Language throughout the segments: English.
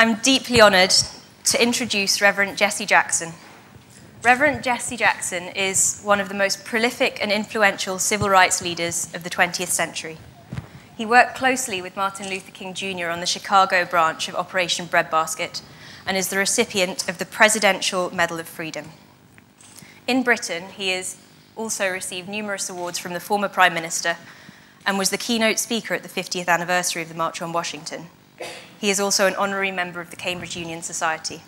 I'm deeply honored to introduce Reverend Jesse Jackson. Reverend Jesse Jackson is one of the most prolific and influential civil rights leaders of the 20th century. He worked closely with Martin Luther King Jr. on the Chicago branch of Operation Breakbasket and is the recipient of the Presidential Medal of Freedom. In Britain, he has also received numerous awards from the former Prime Minister and was the keynote speaker at the 50th anniversary of the March on Washington. He is also an honorary member of the Cambridge Union Society.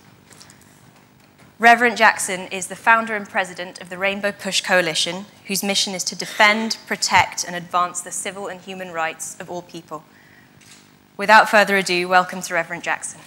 Reverend Jackson is the founder and president of the Rainbow Push Coalition, whose mission is to defend, protect, and advance the civil and human rights of all people. Without further ado, welcome to Reverend Jackson.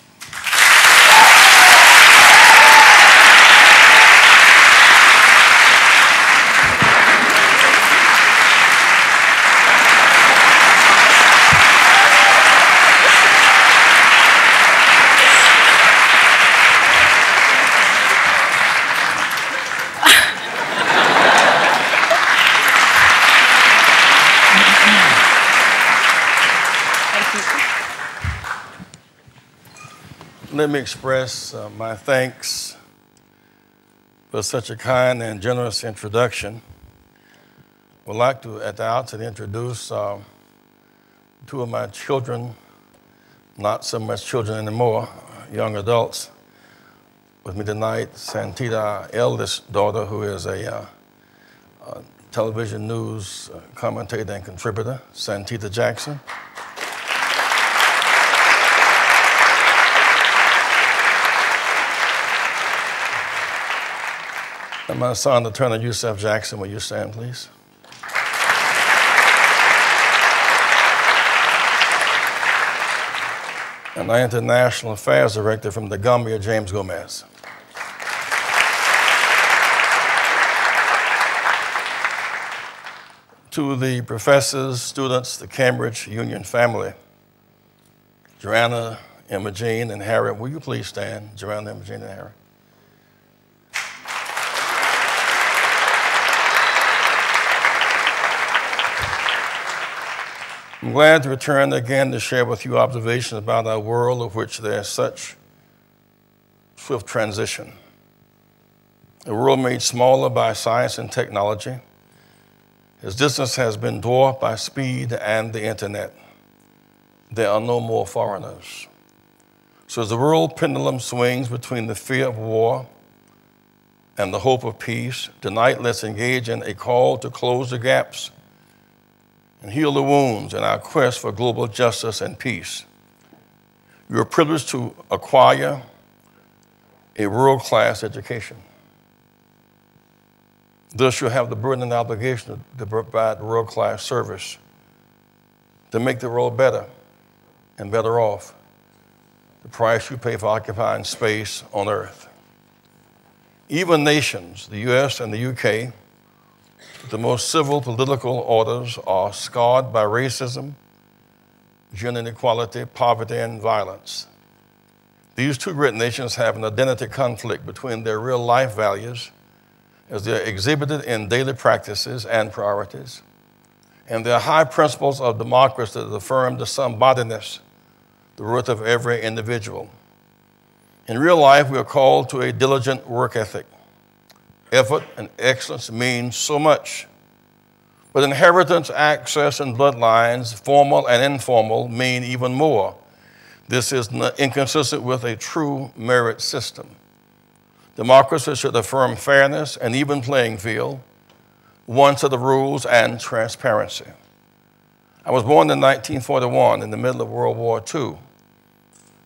Let me express my thanks for such a kind and generous introduction. I would like to, at the outset, introduce two of my children, not so much children anymore, young adults, with me tonight. Santita, our eldest daughter, who is a television news commentator and contributor, Santita Jackson. And my son, Attorney Yusef Jackson, will you stand, please? And our International Affairs Director from the Gambia, James Gomez. To the professors, students, the Cambridge Union family, Joanna, Imogene, and Harry, will you please stand? Joanna, Imogene, and Harry. I'm glad to return again to share with you observations about our world, of which there is such swift transition. A world made smaller by science and technology. Its distance has been dwarfed by speed and the internet. There are no more foreigners. So as the world pendulum swings between the fear of war and the hope of peace, tonight let's engage in a call to close the gaps and heal the wounds in our quest for global justice and peace. You are privileged to acquire a world-class education. Thus, you have the burden and obligation to provide world-class service, to make the world better and better off, the price you pay for occupying space on Earth. Even nations, the US and the UK, the most civil political orders are scarred by racism, gender inequality, poverty, and violence. These two great nations have an identity conflict between their real-life values as they are exhibited in daily practices and priorities, and their high principles of democracy that affirm the somebodyness, the worth of every individual. In real life, we are called to a diligent work ethic. Effort and excellence mean so much, but inheritance, access, and bloodlines, formal and informal, mean even more. This is inconsistent with a true merit system. Democracy should affirm fairness and even playing field, one set of rules, and transparency. I was born in 1941 in the middle of World War II.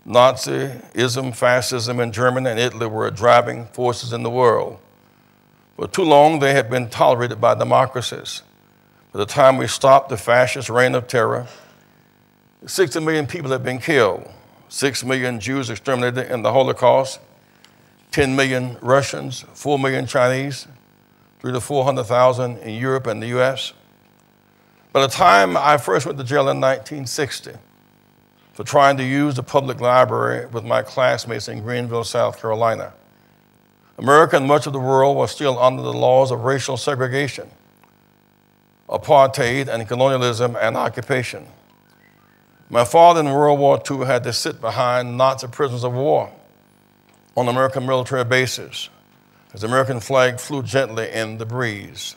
Nazism, fascism in Germany and Italy were driving forces in the world. For too long, they had been tolerated by democracies. By the time we stopped the fascist reign of terror, 60 million people had been killed, 6 million Jews exterminated in the Holocaust, 10 million Russians, 4 million Chinese, 300,000 to 400,000 in Europe and the US. By the time I first went to jail in 1960 for trying to use the public library with my classmates in Greenville, South Carolina, America and much of the world was still under the laws of racial segregation, apartheid, and colonialism and occupation. My father in World War II had to sit behind Nazi prisoners of war on American military bases as the American flag flew gently in the breeze.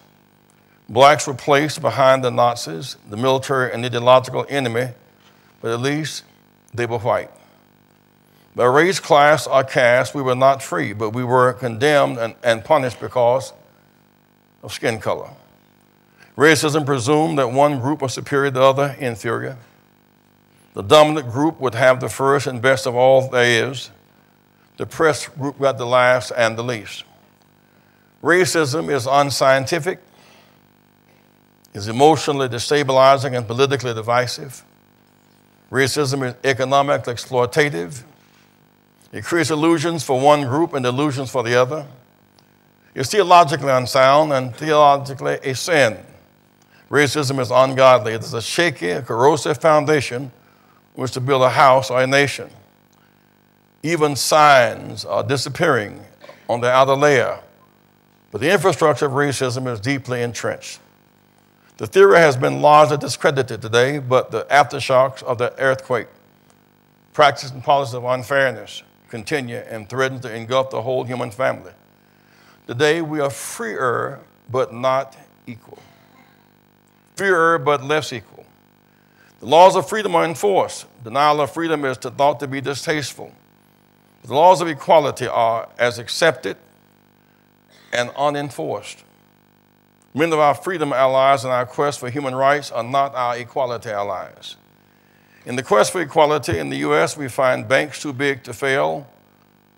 Blacks were placed behind the Nazis, the military and ideological enemy, but at least they were white. By race, class, or caste, we were not free, but we were condemned and punished because of skin color. Racism presumed that one group was superior, the other inferior. The dominant group would have the first and best of all there is. The oppressed group got the last and the least. Racism is unscientific, is emotionally destabilizing and politically divisive. Racism is economically exploitative. It creates illusions for one group and delusions for the other. It's theologically unsound and theologically a sin. Racism is ungodly. It is a shaky, corrosive foundation on which to build a house or a nation. Even signs are disappearing on the outer layer, but the infrastructure of racism is deeply entrenched. The theory has been largely discredited today, but the aftershocks of the earthquake, practice and policies of unfairness continue and threaten to engulf the whole human family. Today, we are freer, but not equal. Freer, but less equal. The laws of freedom are enforced. Denial of freedom is thought to be distasteful. The laws of equality are as accepted and unenforced. Many of our freedom allies in our quest for human rights are not our equality allies. In the quest for equality in the U.S., we find banks too big to fail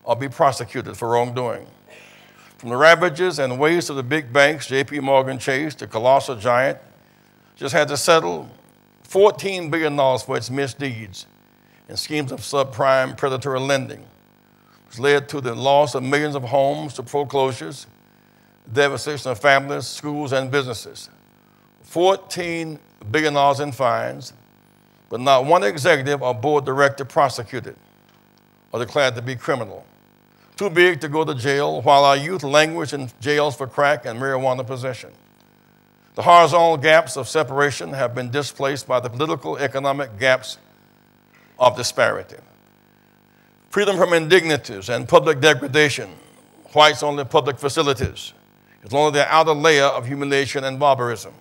or be prosecuted for wrongdoing. From the ravages and waste of the big banks, J.P. Morgan Chase, the colossal giant, just had to settle $14 billion for its misdeeds and schemes of subprime predatory lending, which led to the loss of millions of homes to foreclosures, devastation of families, schools, and businesses. $14 billion in fines, but not one executive or board director prosecuted or declared to be criminal. Too big to go to jail, while our youth languish in jails for crack and marijuana possession. The horizontal gaps of separation have been displaced by the political economic gaps of disparity. Freedom from indignities and public degradation, whites-only public facilities, is only the outer layer of humiliation and barbarism.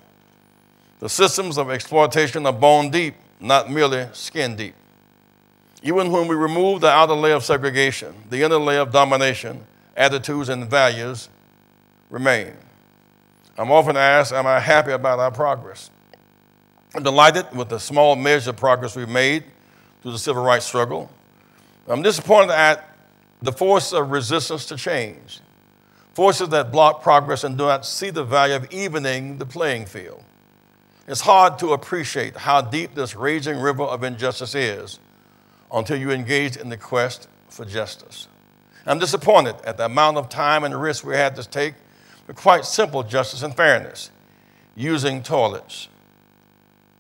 The systems of exploitation are bone deep, not merely skin deep. Even when we remove the outer layer of segregation, the inner layer of domination, attitudes, and values remain. I'm often asked, am I happy about our progress? I'm delighted with the small measure of progress we've made through the civil rights struggle. I'm disappointed at the force of resistance to change, forces that block progress and do not see the value of evening the playing field. It's hard to appreciate how deep this raging river of injustice is until you engage in the quest for justice. I'm disappointed at the amount of time and risk we had to take for quite simple justice and fairness, using toilets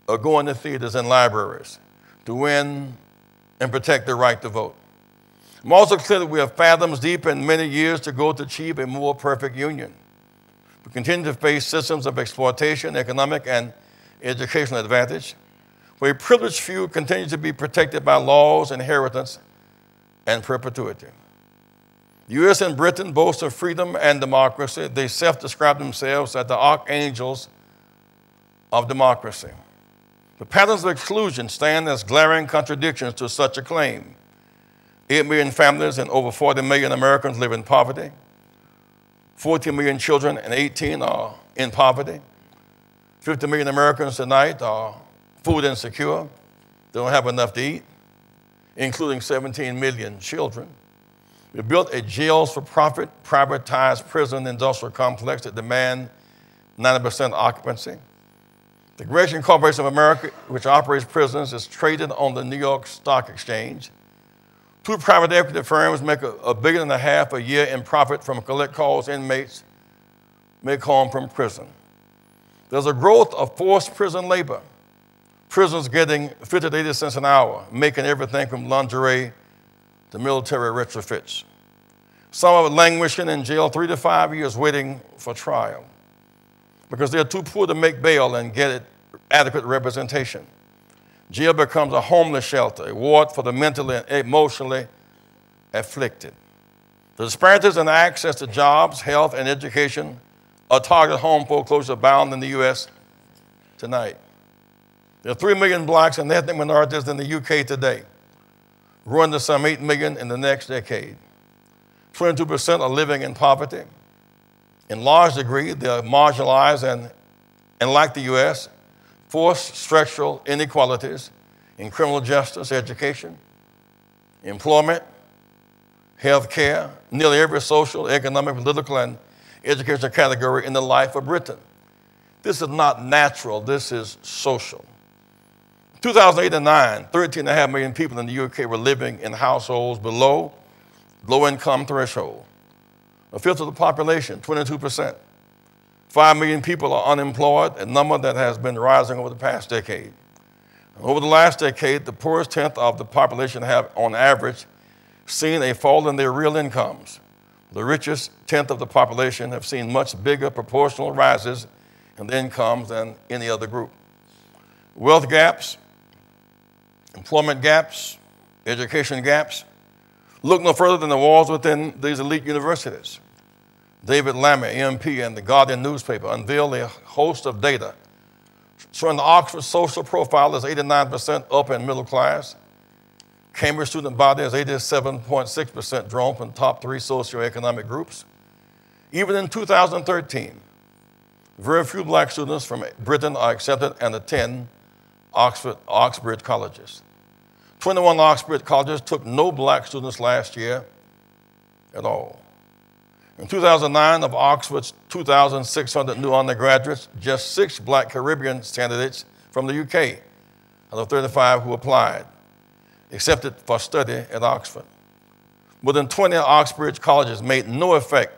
or going to theaters and libraries to win and protect the right to vote. I'm also clear that we have fathoms deep and many years to go to achieve a more perfect union. We continue to face systems of exploitation, economic and educational advantage, where a privileged few continue to be protected by laws, inheritance, and perpetuity. The U.S. and Britain boast of freedom and democracy. They self-describe themselves as the archangels of democracy. The patterns of exclusion stand as glaring contradictions to such a claim. 8 million families and over 40 million Americans live in poverty. 14 million children and 18 are in poverty. 50 million Americans tonight are food insecure. They don't have enough to eat, including 17 million children. We built a jails-for-profit, privatized prison industrial complex that demand 90% occupancy. The Corrections Corporation of America, which operates prisons, is traded on the New York Stock Exchange. 2 private equity firms make $1.5 billion a year in profit from collect calls inmates make home from prison. There's a growth of forced prison labor. Prisoners getting 50 to 80 cents an hour, making everything from lingerie to military retrofits. Some are languishing in jail 3 to 5 years waiting for trial because they're too poor to make bail and get adequate representation. Jail becomes a homeless shelter, a ward for the mentally and emotionally afflicted. The disparities in access to jobs, health, and education are targeted home foreclosure bound in the U.S. tonight. There are 3 million blacks and ethnic minorities in the UK today, growing to some 8 million in the next decade. 22% are living in poverty. In large degree, they are marginalized and like the U.S., forced structural inequalities in criminal justice, education, employment, health care, nearly every social, economic, political, and educational category in the life of Britain. This is not natural, this is social. In 2008 and 9, 13.5 million people in the UK were living in households below low-income threshold. A fifth of the population, 22%. 5 million people are unemployed, a number that has been rising over the past decade. And over the last decade, the poorest tenth of the population have, on average, seen a fall in their real incomes. The richest tenth of the population have seen much bigger proportional rises in their incomes than any other group. Wealth gaps, employment gaps, education gaps. Look no further than the walls within these elite universities. David Lammy, MP, and the Guardian newspaper unveiled a host of data showing the Oxford social profile is 89% upper and middle class. Cambridge student body is 87.6% drawn from top 3 socioeconomic groups. Even in 2013, very few black students from Britain are accepted and attend Oxbridge colleges. 21 Oxbridge colleges took no black students last year at all. In 2009, of Oxford's 2,600 new undergraduates, just 6 black Caribbean candidates from the UK out of 35 who applied, accepted for study at Oxford. More than 20 Oxbridge colleges made no effect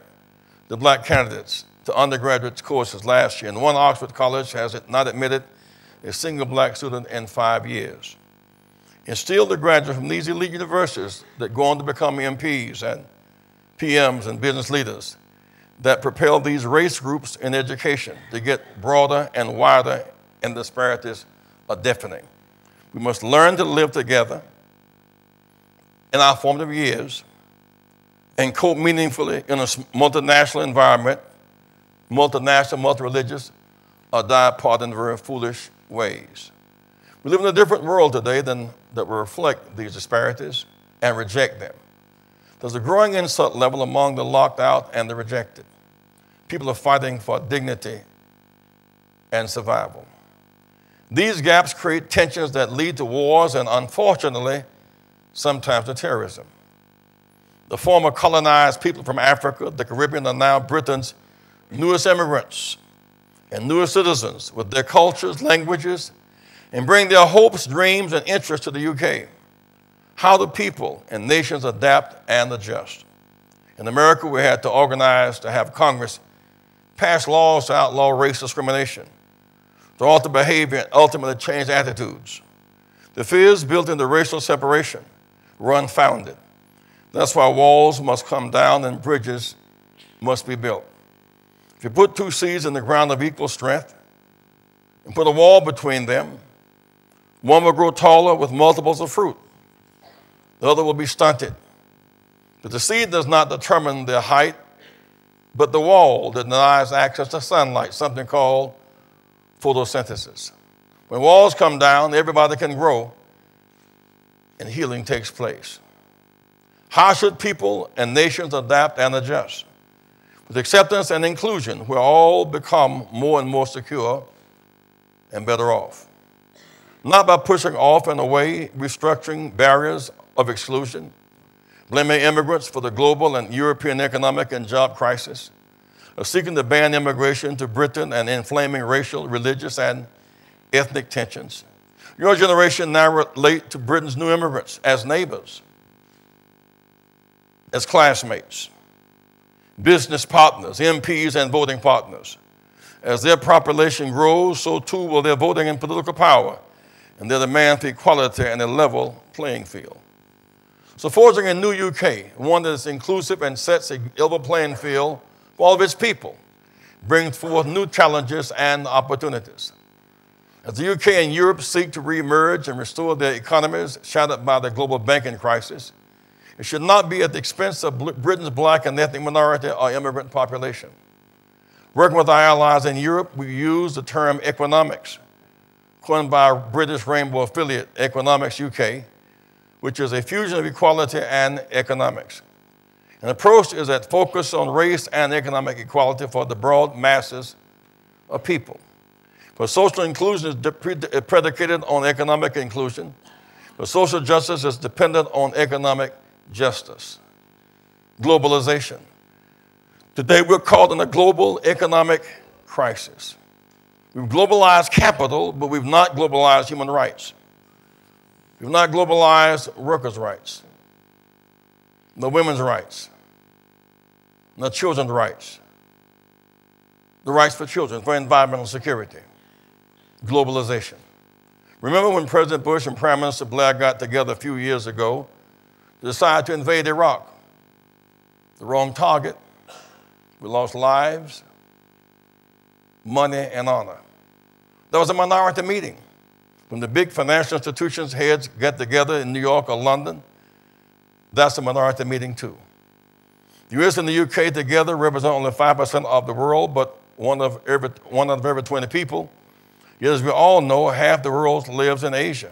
to black candidates to undergraduate courses last year, and one Oxford college has not admitted a single black student in 5 years. And still the graduates from these elite universities that go on to become MPs and PMs and business leaders that propel these race groups in education to get broader and wider, and disparities are deafening. We must learn to live together in our formative years and cope meaningfully in a multinational environment, multinational, multi-religious, or die apart in very foolish ways. We live in a different world today that will reflect these disparities and reject them. There's a growing insult level among the locked out and the rejected. People are fighting for dignity and survival. These gaps create tensions that lead to wars and, unfortunately, sometimes to terrorism. The former colonized people from Africa, the Caribbean, are now Britain's newest immigrants and newest citizens with their cultures, languages, and bring their hopes, dreams, and interests to the UK. How do people and nations adapt and adjust? In America, we had to organize to have Congress pass laws to outlaw race discrimination, to alter behavior and ultimately change attitudes. The fears built into racial separation were unfounded. That's why walls must come down and bridges must be built. If you put 2 seeds in the ground of equal strength and put a wall between them, one will grow taller with multiples of fruit. The other will be stunted. But the seed does not determine their height, but the wall that denies access to sunlight, something called photosynthesis. When walls come down, everybody can grow, and healing takes place. How should people and nations adapt and adjust? With acceptance and inclusion, we'll all become more and more secure and better off. Not by pushing off and away, restructuring barriers of exclusion, blaming immigrants for the global and European economic and job crisis, or seeking to ban immigration to Britain and inflaming racial, religious, and ethnic tensions. Your generation now relate to Britain's new immigrants as neighbors, as classmates, business partners, MPs, and voting partners. As their population grows, so too will their voting and political power and their demand for equality and a level playing field. So forging a new UK, one that is inclusive and sets a level playing field for all of its people, brings forth new challenges and opportunities. As the UK and Europe seek to reemerge and restore their economies shattered by the global banking crisis, it should not be at the expense of Britain's black and ethnic minority or immigrant population. Working with our allies in Europe, we use the term economics, coined by our British Rainbow affiliate, Economics UK, which is a fusion of equality and economics. An approach is that focus on race and economic equality for the broad masses of people. But social inclusion is predicated on economic inclusion, but social justice is dependent on economic justice. Globalization. Today we're caught in a global economic crisis. We've globalized capital, but we've not globalized human rights. We've not globalized workers' rights, no women's rights, no children's rights, the rights for children, for environmental security. Globalization. Remember when President Bush and Prime Minister Blair got together a few years ago to decide to invade Iraq? The wrong target. We lost lives, money, and honor. That was a minority meeting. When the big financial institutions heads get together in New York or London, that's a minority meeting too. The U.S. and the U.K. together represent only 5% of the world, but one out of every 20 people. Yet, as we all know, half the world lives in Asia,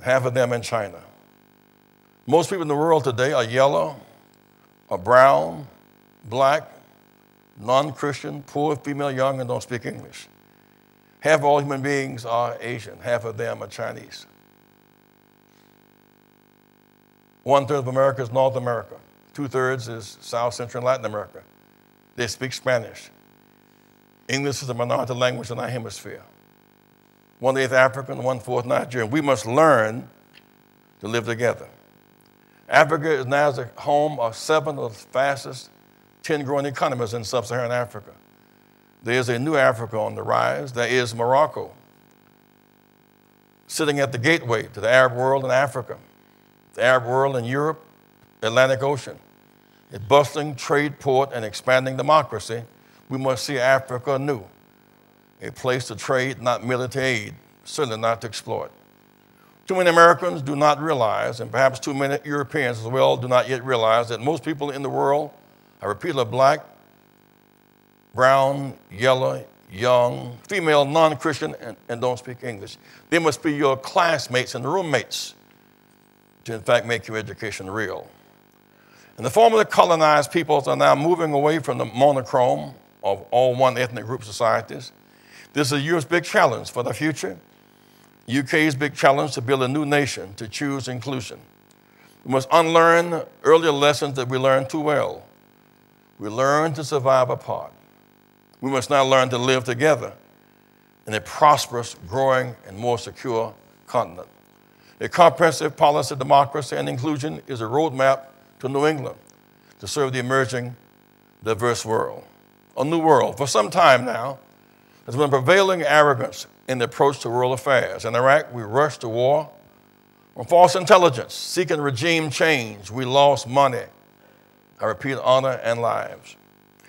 half of them in China. Most people in the world today are yellow, or brown, black, non-Christian, poor, female, young, and don't speak English. Half of all human beings are Asian. Half of them are Chinese. 1/3 of America is North America. 2/3 is South, Central, and Latin America. They speak Spanish. English is a minority language in our hemisphere. 1/8 African, 1/4 Nigerian. We must learn to live together. Africa is now the home of 7 of the fastest 10 growing economies in sub-Saharan Africa. There is a new Africa on the rise. There is Morocco, sitting at the gateway to the Arab world in Africa, the Arab world in Europe, the Atlantic Ocean. A bustling trade port and expanding democracy, we must see Africa anew, a place to trade, not merely to aid, certainly not to exploit. Too many Americans do not realize, and perhaps too many Europeans as well do not yet realize, that most people in the world, I repeat, are black, brown, yellow, young, female, non-Christian, and don't speak English. They must be your classmates and roommates to, in fact, make your education real. And the formerly colonized peoples are now moving away from the monochrome of all one ethnic group societies. This is Europe's big challenge for the future. UK's big challenge to build a new nation, to choose inclusion. We must unlearn earlier lessons that we learned too well. We learn to survive apart. We must now learn to live together in a prosperous, growing, and more secure continent. A comprehensive policy of democracy and inclusion is a roadmap to New England to serve the emerging, diverse world. A new world. For some time now, there's been prevailing arrogance in the approach to world affairs. In Iraq, we rushed to war on false intelligence, seeking regime change. We lost money, I repeat, honor and lives.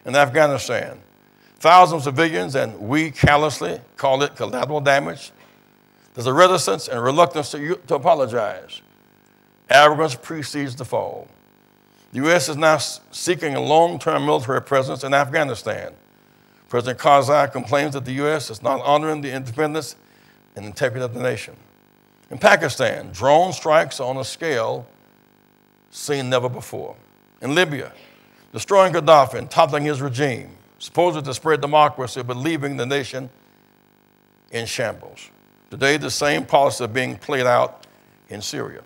In Afghanistan, thousands of civilians, and we callously call it collateral damage. There's a reticence and reluctance to apologize. Arrogance precedes the fall. The U.S. is now seeking a long-term military presence in Afghanistan. President Karzai complains that the U.S. is not honoring the independence and integrity of the nation. In Pakistan, drone strikes on a scale seen never before. In Libya, destroying Gaddafi and toppling his regime, supposed to spread democracy, but leaving the nation in shambles. Today, the same policies are being played out in Syria.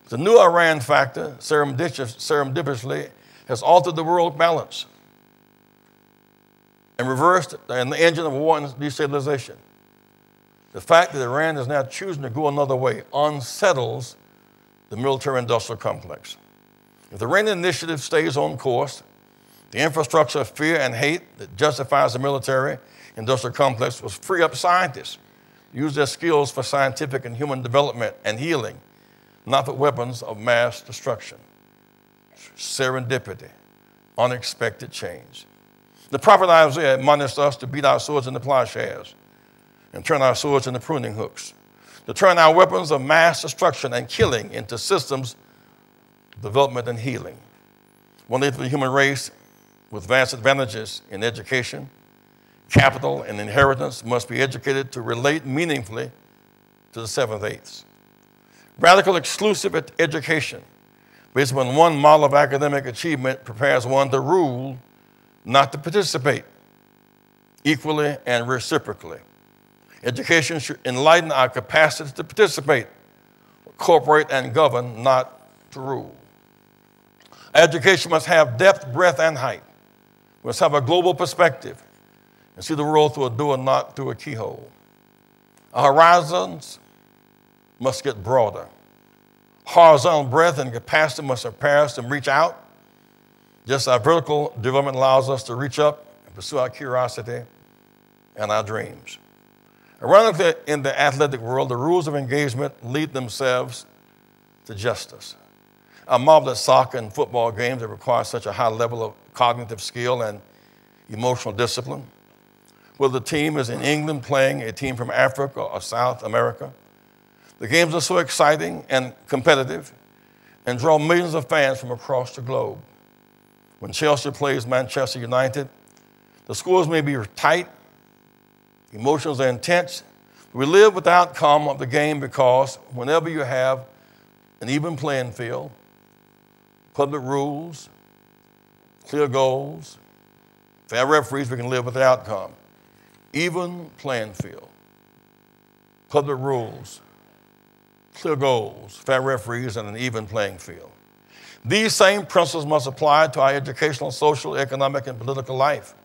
The new Iran factor, serendipitously, has altered the world balance and reversed the engine of war and destabilization. The fact that Iran is now choosing to go another way unsettles the military-industrial complex. If the Iranian initiative stays on course, the infrastructure of fear and hate that justifies the military-industrial complex will free up scientists, use their skills for scientific and human development and healing, not for weapons of mass destruction. Serendipity, unexpected change. The prophet Isaiah admonished us to beat our swords into plowshares and turn our swords into pruning hooks, to turn our weapons of mass destruction and killing into systems of development and healing. One day for the human race with vast advantages in education, capital, and inheritance must be educated to relate meaningfully to the seventh-eighths. Radical exclusive education based on one model of academic achievement prepares one to rule, not to participate, equally and reciprocally. Education should enlighten our capacity to participate, cooperate, and govern, not to rule. Education must have depth, breadth, and height. We must have a global perspective and see the world through a door, not through a keyhole. Our horizons must get broader. Horizontal breadth and capacity must prepare us to reach out, just as our vertical development allows us to reach up and pursue our curiosity and our dreams. Ironically, in the athletic world, the rules of engagement lead themselves to justice. I marvel at soccer and football games that require such a high level of cognitive skill and emotional discipline. Whether the team is in England playing a team from Africa or South America, the games are so exciting and competitive and draw millions of fans from across the globe. When Chelsea plays Manchester United, the scores may be tight, emotions are intense. We live with the outcome of the game because whenever you have an even playing field, public rules, clear goals, fair referees, we can live with the outcome. Even playing field, public rules, clear goals, fair referees, and an even playing field. These same principles must apply to our educational, social, economic, and political life.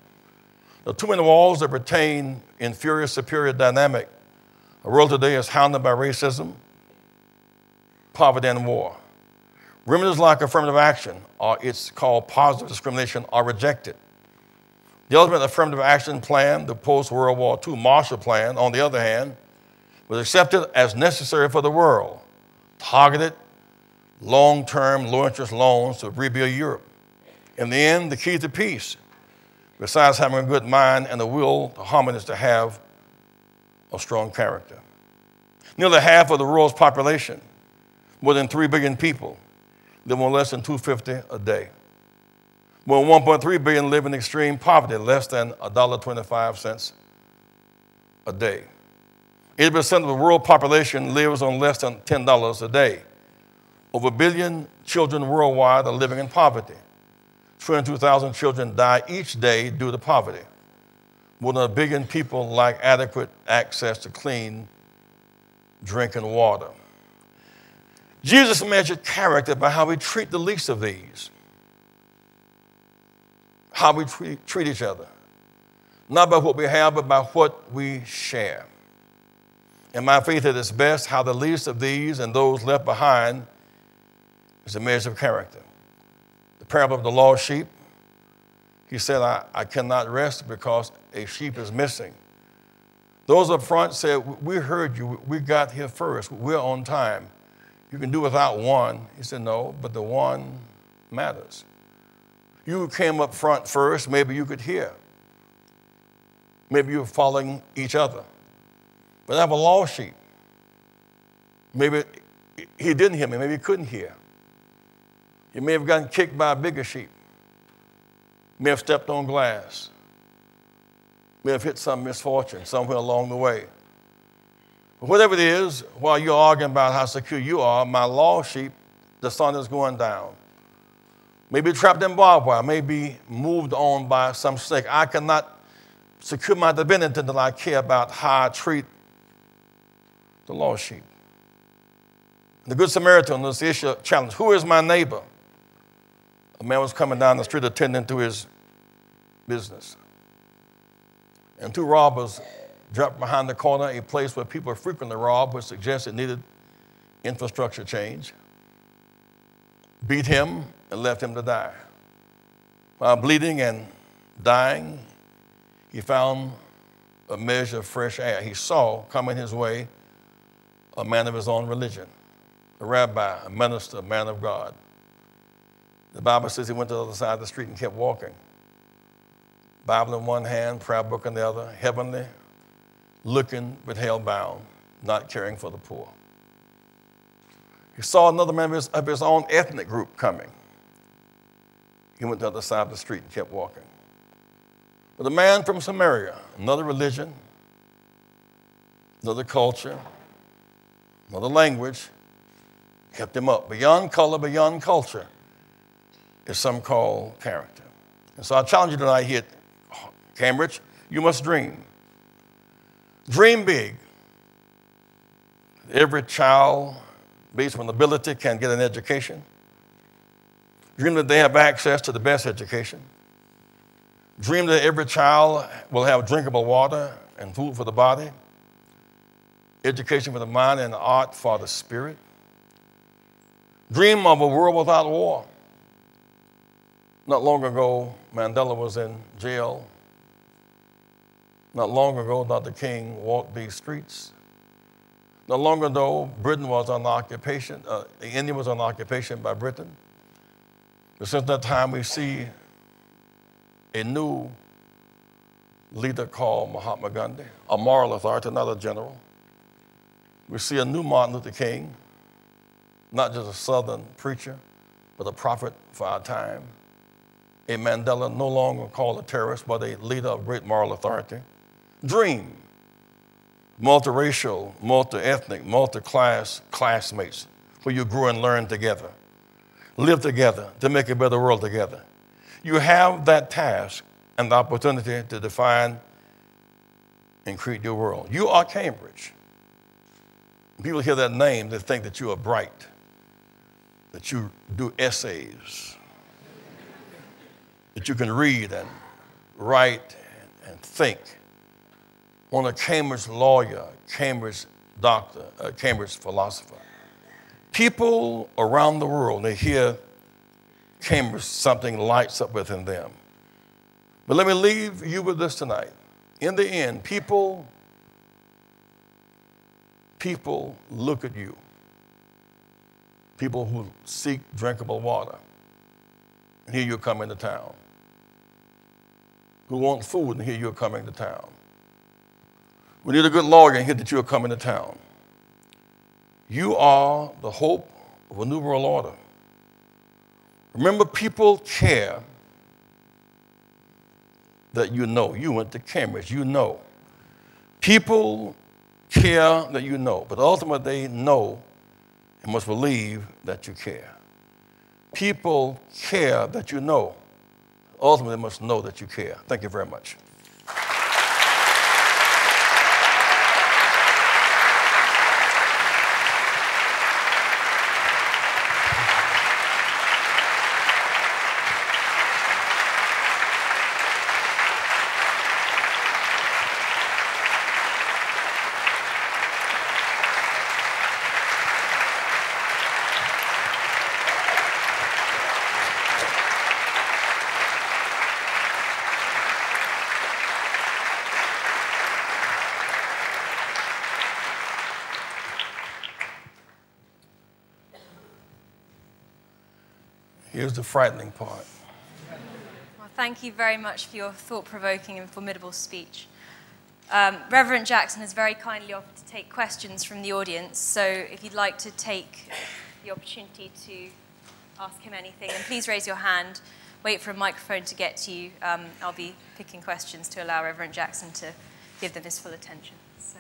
The too many walls that retain inferior-superior dynamic. Our world today is hounded by racism, poverty, and war. Remedies like affirmative action, or it's called positive discrimination, are rejected. The ultimate affirmative action plan, the post-World War II Marshall Plan, on the other hand, was accepted as necessary for the world. Targeted, long-term, low-interest loans to rebuild Europe. In the end, the key to peace, besides having a good mind and the will to harmony, is to have a strong character. Nearly half of the world's population, more than 3 billion people, live on less than $2.50 a day. More than 1.3 billion live in extreme poverty, less than $1.25 a day. 80% of the world population lives on less than $10 a day. Over 1 billion children worldwide are living in poverty. 22,000 children die each day due to poverty. More than 1 billion people lack adequate access to clean drinking water. Jesus measured character by how we treat the least of these, how we treat each other, not by what we have, but by what we share. In my faith at its best, how the least of these and those left behind is a measure of character. The parable of the lost sheep, he said, I cannot rest because a sheep is missing. Those up front said, we heard you, we got here first, we're on time. You can do without one. He said, no, but the one matters. You came up front first, maybe you could hear. Maybe you were following each other. But I have a lost sheep. Maybe he didn't hear me, maybe he couldn't hear. He may have gotten kicked by a bigger sheep. May have stepped on glass. May have hit some misfortune somewhere along the way. But whatever it is, while you're arguing about how secure you are, my lost sheep, the sun is going down. Maybe trapped in barbed wire, maybe moved on by some snake. I cannot secure my divinity until I care about how I treat the lost sheep. The Good Samaritan was the issue of challenge. Who is my neighbor? A man was coming down the street attending to his business. And 2 robbers dropped behind the corner, a place where people frequently robbed, which suggests it needed infrastructure change, beat him and left him to die. While bleeding and dying, he found a measure of fresh air. He saw coming his way a man of his own religion, a rabbi, a minister, a man of God. The Bible says he went to the other side of the street and kept walking. Bible in one hand, prayer book in the other, heavenly, looking but held bound, not caring for the poor. He saw another member of his own ethnic group coming. He went to the other side of the street and kept walking. But a man from Samaria, another religion, another culture, another language, kept him up. Beyond color, beyond culture, is some call character. And so I challenge you tonight here at Cambridge, you must dream. Dream big. Every child, based on ability, can get an education. Dream that they have access to the best education. Dream that every child will have drinkable water and food for the body, education for the mind and art for the spirit. Dream of a world without war. Not long ago, Mandela was in jail. Not long ago, Dr. King walked these streets. Not long ago, Britain was under occupation. India was under occupation by Britain. But since that time, we see a new leader called Mahatma Gandhi, a moral authority, not a general. We see a new Martin Luther King, not just a Southern preacher, but a prophet for our time. A Mandela, no longer called a terrorist, but a leader of great moral authority. Dream. Multiracial, multi-ethnic, multi-class classmates where you grow and learn together. Live together to make a better world together. You have that task and the opportunity to define and create your world. You are Cambridge. When people hear that name, they think that you are bright, that you do essays, that you can read and write and think. On a Cambridge lawyer, Cambridge doctor, Cambridge philosopher. People around the world, they hear Cambridge, something lights up within them. But let me leave you with this tonight. In the end, people look at you. People who seek drinkable water and hear you're coming to town. Who want food and hear you're coming to town. We need a good lawyer and hear that you're coming to town. You are the hope of a new world order. Remember, people care that you know. You went to Cambridge, you know. People care that you know, but ultimately they know and must believe that you care. People care that you know. Ultimately, they must know that you care. Thank you very much. Here's the frightening part. Well, thank you very much for your thought-provoking and formidable speech. Reverend Jackson has very kindly offered to take questions from the audience, so if you'd like to take the opportunity to ask him anything, then please raise your hand, wait for a microphone to get to you. I'll be picking questions to allow Reverend Jackson to give them his full attention. So.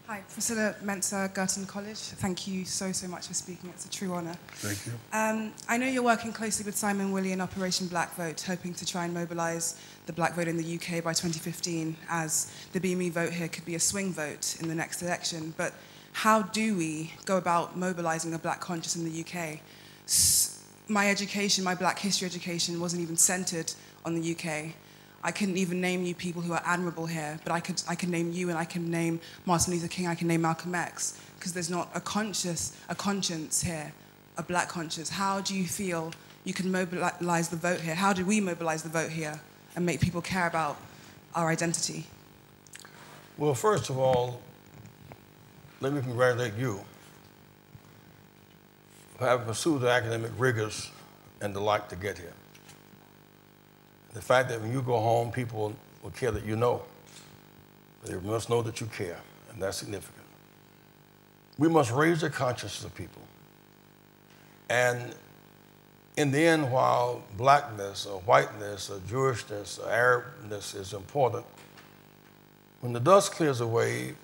Hi, Priscilla Mensa, Girton College. Thank you so much for speaking. It's a true honor. Thank you. I know you're working closely with Simon Willey in Operation Black Vote, hoping to try and mobilize the black vote in the UK by 2015, as the BME vote here could be a swing vote in the next election. But how do we go about mobilizing a black conscience in the UK? My education, my black history education, wasn't even centered on the UK. I couldn't even name you people who are admirable here, but I could name you, and I can name Martin Luther King, I can name Malcolm X, because there's not a conscience here, a black conscience. How do you feel you can mobilize the vote here? How do we mobilize the vote here and make people care about our identity? Well, first of all, let me congratulate you for having pursued the academic rigors and the like to get here. The fact that when you go home, people will care that you know. They must know that you care, and that's significant. We must raise the consciousness of people. And in the end, while blackness or whiteness or Jewishness or Arabness is important, when the dust clears away,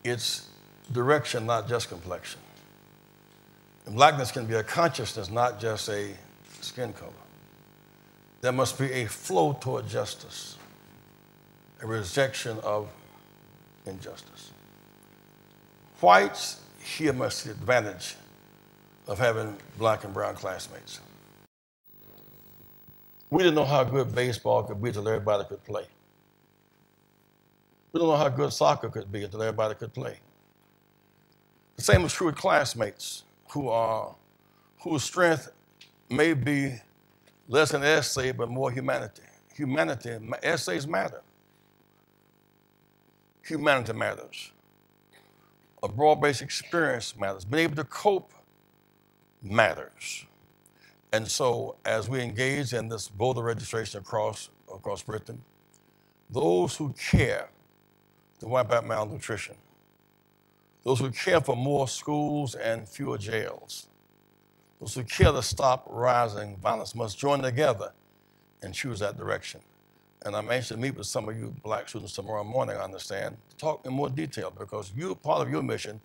it's direction, not just complexion. And blackness can be a consciousness, not just a skin color. There must be a flow toward justice, a rejection of injustice. Whites here must see the advantage of having black and brown classmates. We didn't know how good baseball could be until everybody could play. We don't know how good soccer could be until everybody could play. The same is true with classmates whose strength may be less an essay, but more humanity. Essays matter. Humanity matters. A broad-based experience matters. Being able to cope matters. And so as we engage in this voter registration across Britain, those who care to wipe out malnutrition, those who care for more schools and fewer jails, those who care to stop rising violence must join together and choose that direction. And I'm anxious to meet with some of you black students tomorrow morning, I understand, to talk in more detail, because part of your mission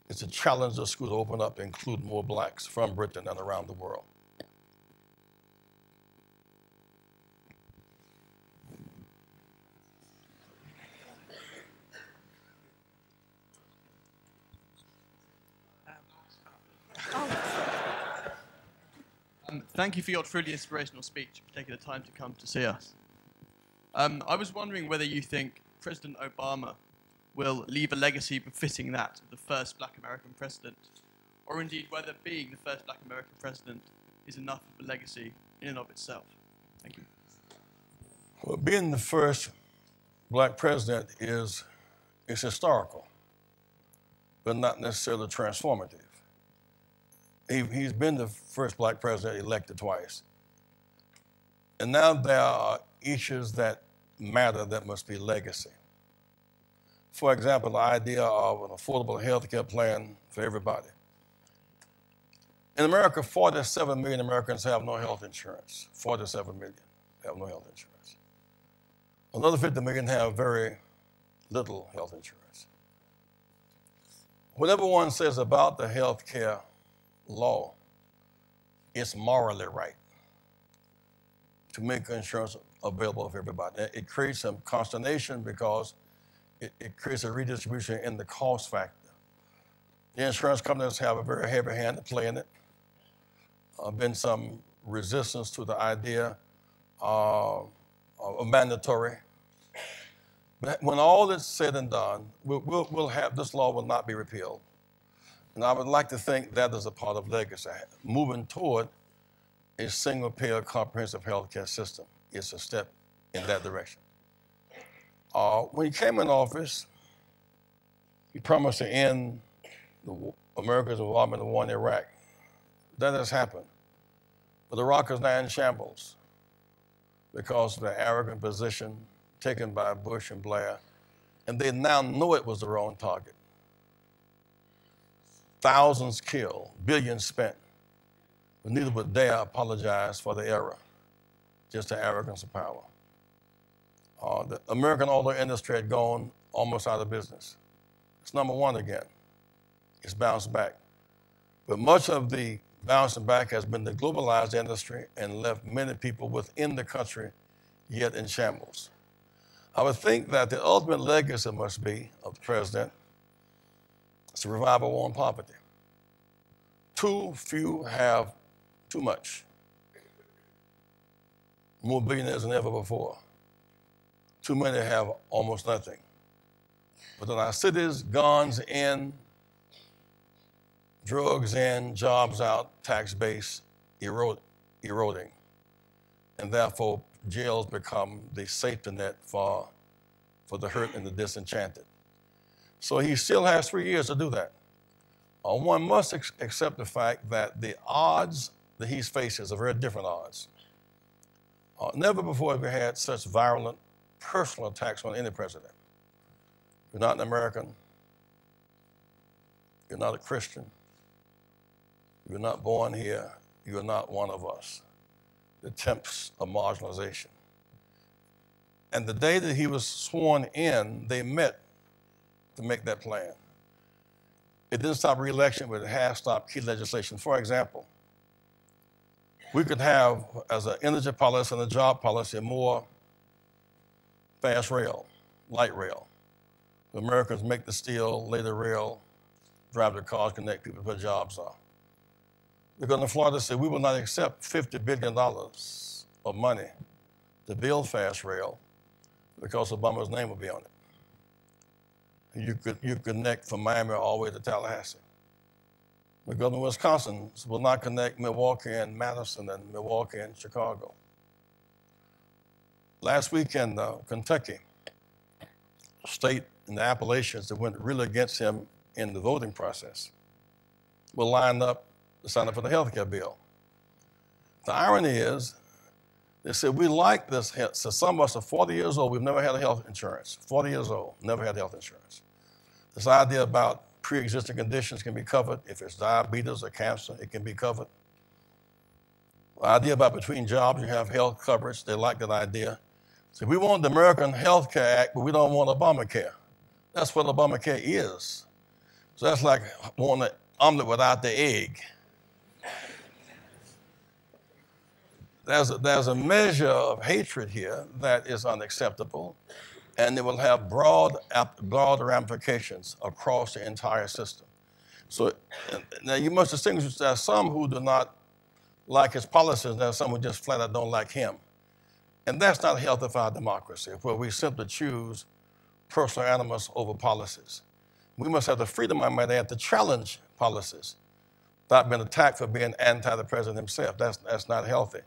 is to challenge the school to open up and include more blacks from Britain and around the world. Thank you for your truly inspirational speech, for taking the time to come to see us. I was wondering whether you think President Obama will leave a legacy befitting that of the first black American president, or indeed whether being the first black American president is enough of a legacy in and of itself. Thank you. Well, being the first black president is historical, but not necessarily transformative. He's been the first black president elected twice. And now there are issues that matter that must be legacy. For example, the idea of an affordable health care plan for everybody. In America, 47 million Americans have no health insurance. 47 million have no health insurance. Another 50 million have very little health insurance. Whatever one says about the health care law, it's morally right to make insurance available for everybody. It creates some consternation because it creates a redistribution in the cost factor. The insurance companies have a very heavy hand to play in it. Been some resistance to the idea of mandatory. But when all is said and done, we'll have, this law will not be repealed. And I would like to think that is a part of legacy, moving toward a single-payer comprehensive healthcare system. It's a step in that direction. When he came in office, he promised to end America's involvement in the war in Iraq. That has happened. But Iraq is now in shambles because of the arrogant position taken by Bush and Blair, and they now know it was the wrong target. Thousands killed, billions spent, but neither would dare apologize for the error, just the arrogance of power. The American auto industry had gone almost out of business. It's number one again. It's bounced back. But much of the bouncing back has been the globalized industry and left many people within the country yet in shambles. I would think that the ultimate legacy must be of the president is to revive a war on poverty. Too few have too much. More billionaires than ever before. Too many have almost nothing. But in our cities, guns in, drugs in, jobs out, tax base eroding. And therefore, jails become the safety net for the hurt and the disenchanted. So he still has 3 years to do that. one must accept the fact that the odds that he's faces are very different odds. Never before have we had such violent personal attacks on any president. You're not an American. You're not a Christian. You're not born here. You're not one of us. The attempts of marginalization. And the day that he was sworn in, they met to make that plan. It didn't stop re-election, but it has stopped key legislation. For example, we could have, as an energy policy and a job policy, more fast rail, light rail. The Americans make the steel, lay the rail, drive the cars, connect people where jobs are. The governor of Florida said, we will not accept $50 billion of money to build fast rail because Obama's name will be on it. You connect from Miami all the way to Tallahassee. The governor of Wisconsin will not connect Milwaukee and Madison and Milwaukee and Chicago. Last week in Kentucky, state in the Appalachians that went really against him in the voting process were lined up to sign up for the health care bill. The irony is, they said, we like this. So some of us are 40 years old, we've never had a health insurance. 40 years old, never had health insurance. This idea about pre-existing conditions can be covered. If it's diabetes or cancer, it can be covered. The idea about between jobs, you have health coverage, they like that idea. So we want the American Health Care Act, but we don't want Obamacare. That's what Obamacare is. So that's like wanting an omelet without the egg. There's a measure of hatred here that is unacceptable, and it will have broad ramifications across the entire system. So now you must distinguish, there are some who do not like his policies, there are some who just flat out don't like him. And that's not healthy for our democracy, where we simply choose personal animus over policies. We must have the freedom, I might add, to challenge policies without being attacked for being anti the president himself. That's not healthy.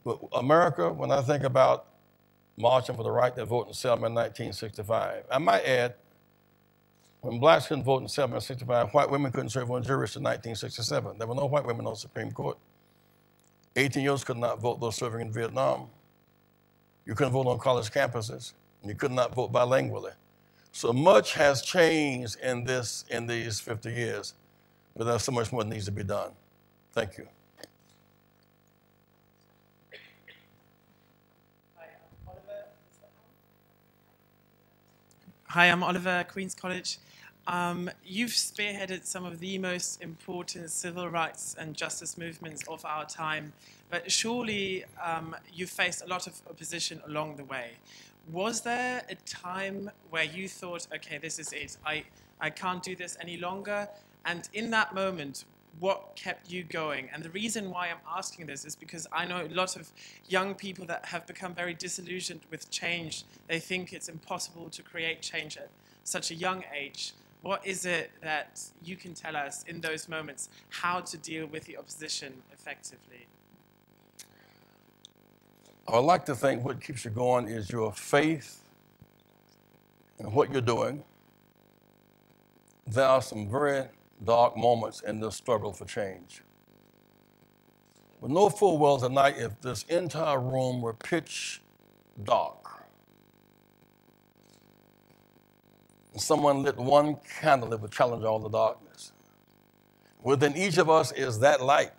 But America, when I think about marching for the right to vote in Selma in 1965, I might add, when blacks couldn't vote in Selma in 1965, white women couldn't serve on juries in 1967. There were no white women on the Supreme Court. 18-year-olds could not vote, those serving in Vietnam. You couldn't vote on college campuses, and you could not vote bilingually. So much has changed in these 50 years, but there's so much more that needs to be done. Thank you. Hi, I'm Oliver, Queen's College. You've spearheaded some of the most important civil rights and justice movements of our time, but surely you faced a lot of opposition along the way. Was there a time where you thought, okay, this is it, I can't do this any longer? And in that moment, what kept you going? And the reason why I'm asking this is because I know a lot of young people that have become very disillusioned with change. They think it's impossible to create change at such a young age. What is it that you can tell us in those moments how to deal with the opposition effectively? I would like to think what keeps you going is your faith in what you're doing. There are some very dark moments in this struggle for change. But know full well tonight, if this entire room were pitch dark, and someone lit one candle, it would challenge all the darkness. Within each of us is that light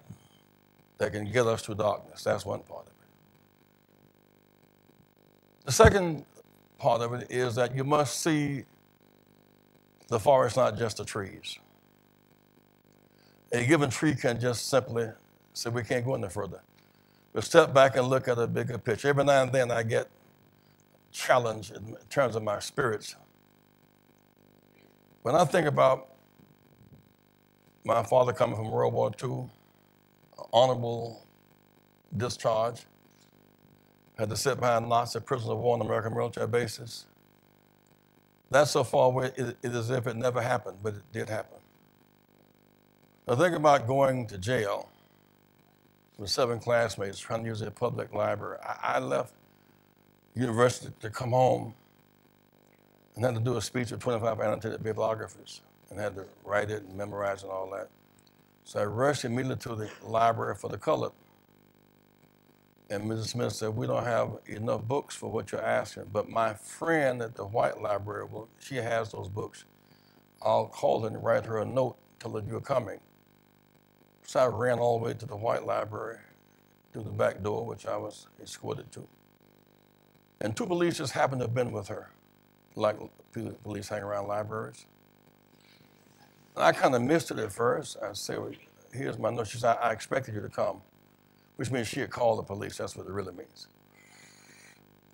that can get us through darkness. That's one part of it. The second part of it is that you must see the forest, not just the trees. A given tree can just simply say, we can't go any further. But step back and look at a bigger picture. Every now and then I get challenged in terms of my spirits. When I think about my father coming from World War II, honorable discharge, had to sit behind Nazi prisoners of war on American military bases. That's so far away, it is as if it never happened, but it did happen. Now think about going to jail with 7 classmates trying to use a public library. I left university to come home and had to do a speech with 25 annotated bibliographies and had to write it and memorize and all that. So I rushed immediately to the library for the colored. And Mrs. Smith said, we don't have enough books for what you're asking, but my friend at the white library, well, she has those books. I'll call her and write her a note, tell her you're coming. So I ran all the way to the white library through the back door, which I was escorted to. And 2 police just happened to have been with her, like police hang around libraries. And I kind of missed it at first. I said, well, here's my note. She said, I expected you to come, which means she had called the police. That's what it really means.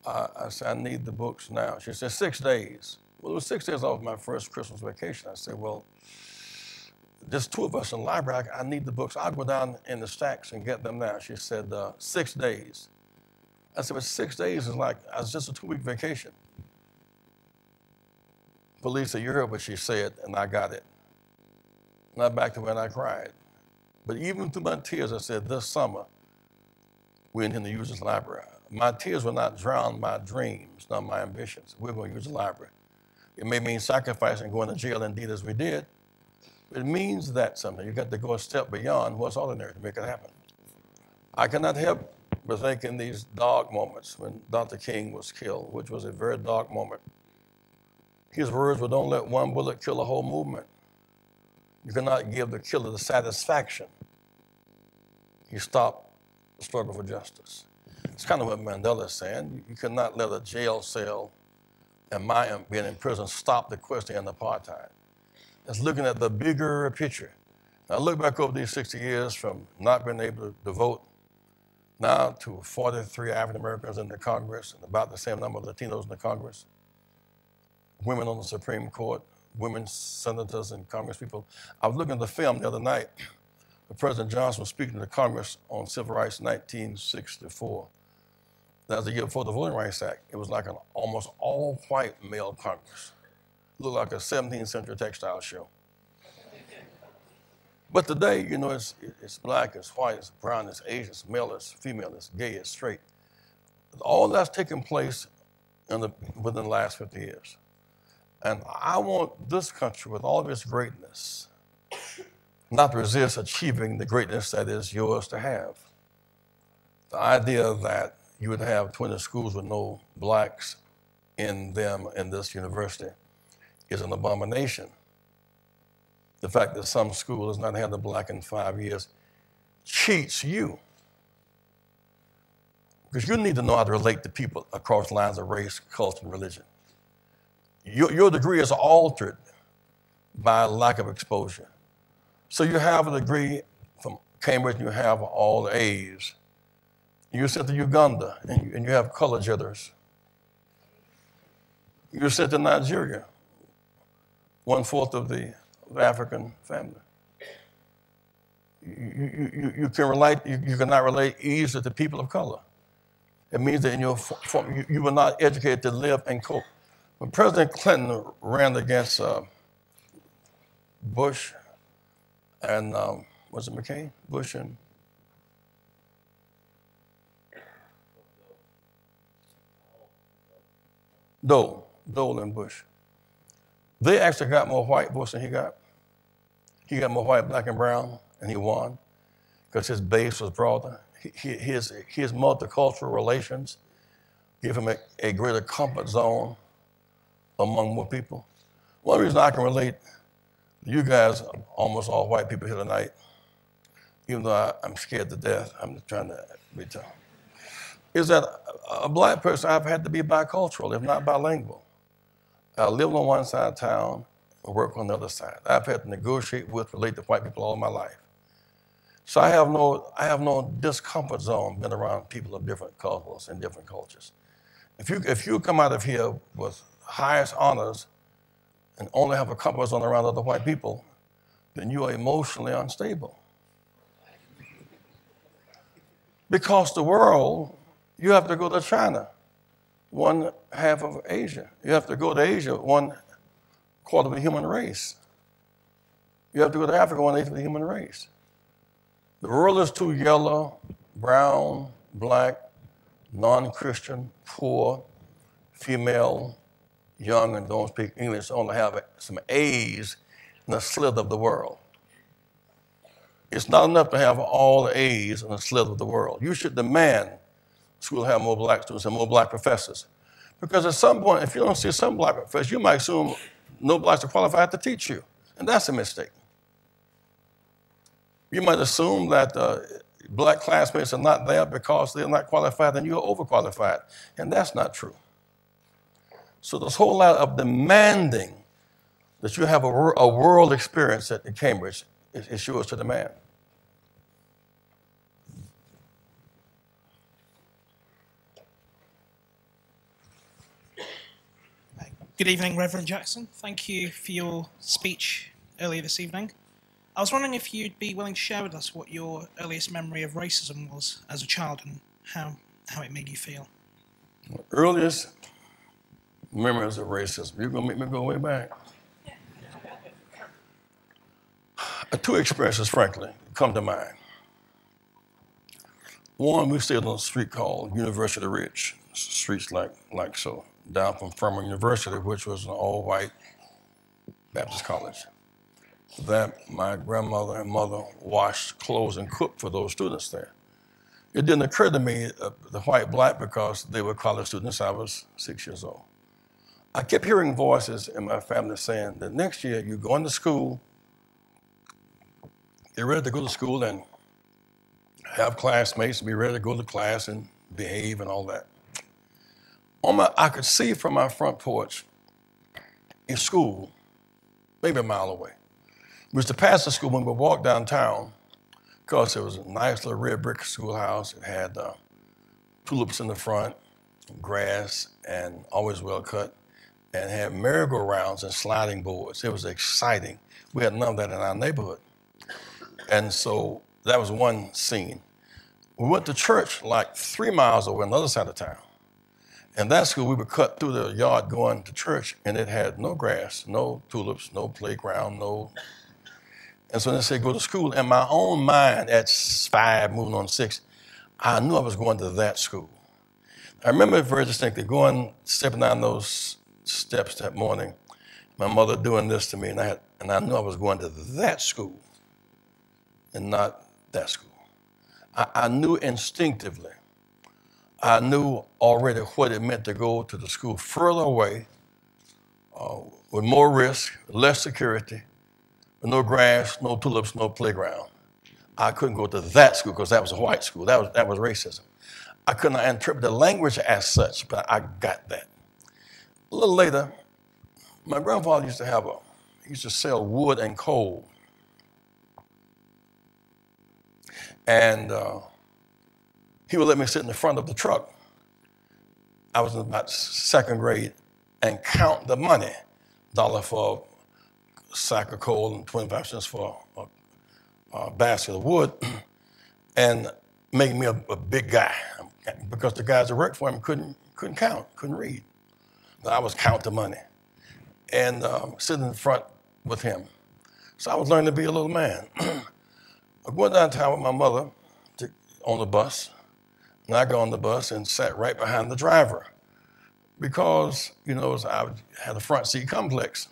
I said, I need the books now. She said, 6 days. Well, it was 6 days off my first Christmas vacation. I said, well, there's 2 of us in the library. I need the books. I'll go down in the stacks and get them now. She said, 6 days. I said, but 6 days is like, it's just a 2-week vacation. Police said, you heard what she said, and I got it. And I backed away and I cried. But even through my tears, I said, this summer, we intend to use this library. My tears will not drown my dreams, not my ambitions. We're going to use the library. It may mean sacrificing going to jail, indeed, as we did. But it means that something. You got to go a step beyond what's ordinary to make it happen. I cannot help but think in these dark moments when Dr. King was killed, which was a very dark moment. His words were, don't let one bullet kill a whole movement. You cannot give the killer the satisfaction. You stop the struggle for justice. It's kind of what Mandela is saying. You cannot let a jail cell and my being in prison stop the quest to end apartheid. It's looking at the bigger picture. Now, look back over these 60 years from not being able to vote now to 43 African Americans in the Congress and about the same number of Latinos in the Congress, women on the Supreme Court, women senators and Congress people. I was looking at the film the other night. President Johnson was speaking to the Congress on civil rights in 1964. That was the year before the Voting Rights Act. It was like an almost all-white male Congress. It looked like a 17th century textile show. But today, you know, it's black, it's white, it's brown, it's Asian, it's male, it's female, it's gay, it's straight. All that's taken place within the last 50 years. And I want this country, with all of its greatness, not to resist achieving the greatness that is yours to have. The idea that you would have 20 schools with no blacks in them in this university is an abomination. The fact that some school has not had a black in 5 years cheats you. Because you need to know how to relate to people across lines of race, culture, and religion. Your degree is altered by lack of exposure. So you have a degree from Cambridge and you have all the A's. You're sent to Uganda and you have color jitters. You're sent to Nigeria, 1/4 of the African family. You cannot relate easily to people of color. It means that in your form, you were not educated to live and cope. When President Clinton ran against Bush and, was it McCain? Bush and Dole and Bush. They actually got more white votes than he got. He got more white, black, and brown, and he won because his base was broader. His multicultural relations give him a greater comfort zone among more people. One reason I can relate, you guys, almost all white people here tonight, even though I'm scared to death, I'm just trying to be tough, is that a black person, I've had to be bicultural, if not bilingual. I lived on one side of town and work on the other side. I've had to negotiate with, relate to white people all my life. So I have no discomfort zone being around people of different cultures and different cultures. If you come out of here with highest honors and only have a comfort zone around other white people, then you are emotionally unstable. Because the world, you have to go to China, 1/2 of Asia. You have to go to Asia, 1/4 of the human race. You have to go to Africa, 1/8 of the human race. The world is too yellow, brown, black, non-Christian, poor, female, young, and don't speak English, only have some A's, in a slither of the world. It's not enough to have all the A's in a slither of the world. You should demand school have more black students and more black professors. Because at some point, if you don't see some black professors, you might assume no blacks are qualified to teach you. And that's a mistake. You might assume that black classmates are not there because they're not qualified and you're overqualified. And that's not true. So this whole lot of demanding that you have a world experience at Cambridge is yours to demand. Good evening, Reverend Jackson. Thank you for your speech earlier this evening. I was wondering if you'd be willing to share with us what your earliest memory of racism was as a child and how it made you feel. Earliest memories of racism. You're going to make me go way back. Two experiences, frankly, come to mind. One, we stayed on a street called University Ridge, streets like so, down from Furman University, which was an all-white Baptist college. That my grandmother and mother washed clothes and cooked for those students there. It didn't occur to me, the white-black, because they were college students. I was 6 years old. I kept hearing voices in my family saying that next year you're going to school, you're ready to go to school and have classmates and be ready to go to class and behave and all that. I could see from my front porch a school, maybe a mile away. We used to pass the school when we walked downtown because it was a nice little red brick schoolhouse. It had tulips in the front, grass, and always well cut, and had merry-go-rounds and sliding boards. It was exciting. We had none of that in our neighborhood. And so that was one scene. We went to church like 3 miles away on the other side of town. And that school, we would cut through the yard going to church, and it had no grass, no tulips, no playground, no. And so they said, go to school. In my own mind, at 5, moving on 6, I knew I was going to that school. I remember very distinctly stepping down those steps that morning, my mother doing this to me, and I knew I was going to that school and not that school. I knew instinctively. I knew already what it meant to go to the school further away, with more risk, less security, with no grass, no tulips, no playground. I couldn't go to that school because that was a white school. That was racism. I couldn't interpret the language as such, but I got that. A little later, my grandfather used to sell wood and coal. And he would let me sit in the front of the truck. I was in about 2nd grade and count the money, $1 for a sack of coal and 25 cents for a basket of wood, and make me a big guy because the guys that worked for him couldn't count, couldn't read. I was count the money and sitting in front with him. So I was learning to be a little man. I went downtown with my mother on the bus, and I got on the bus and sat right behind the driver because, I had a front seat complex.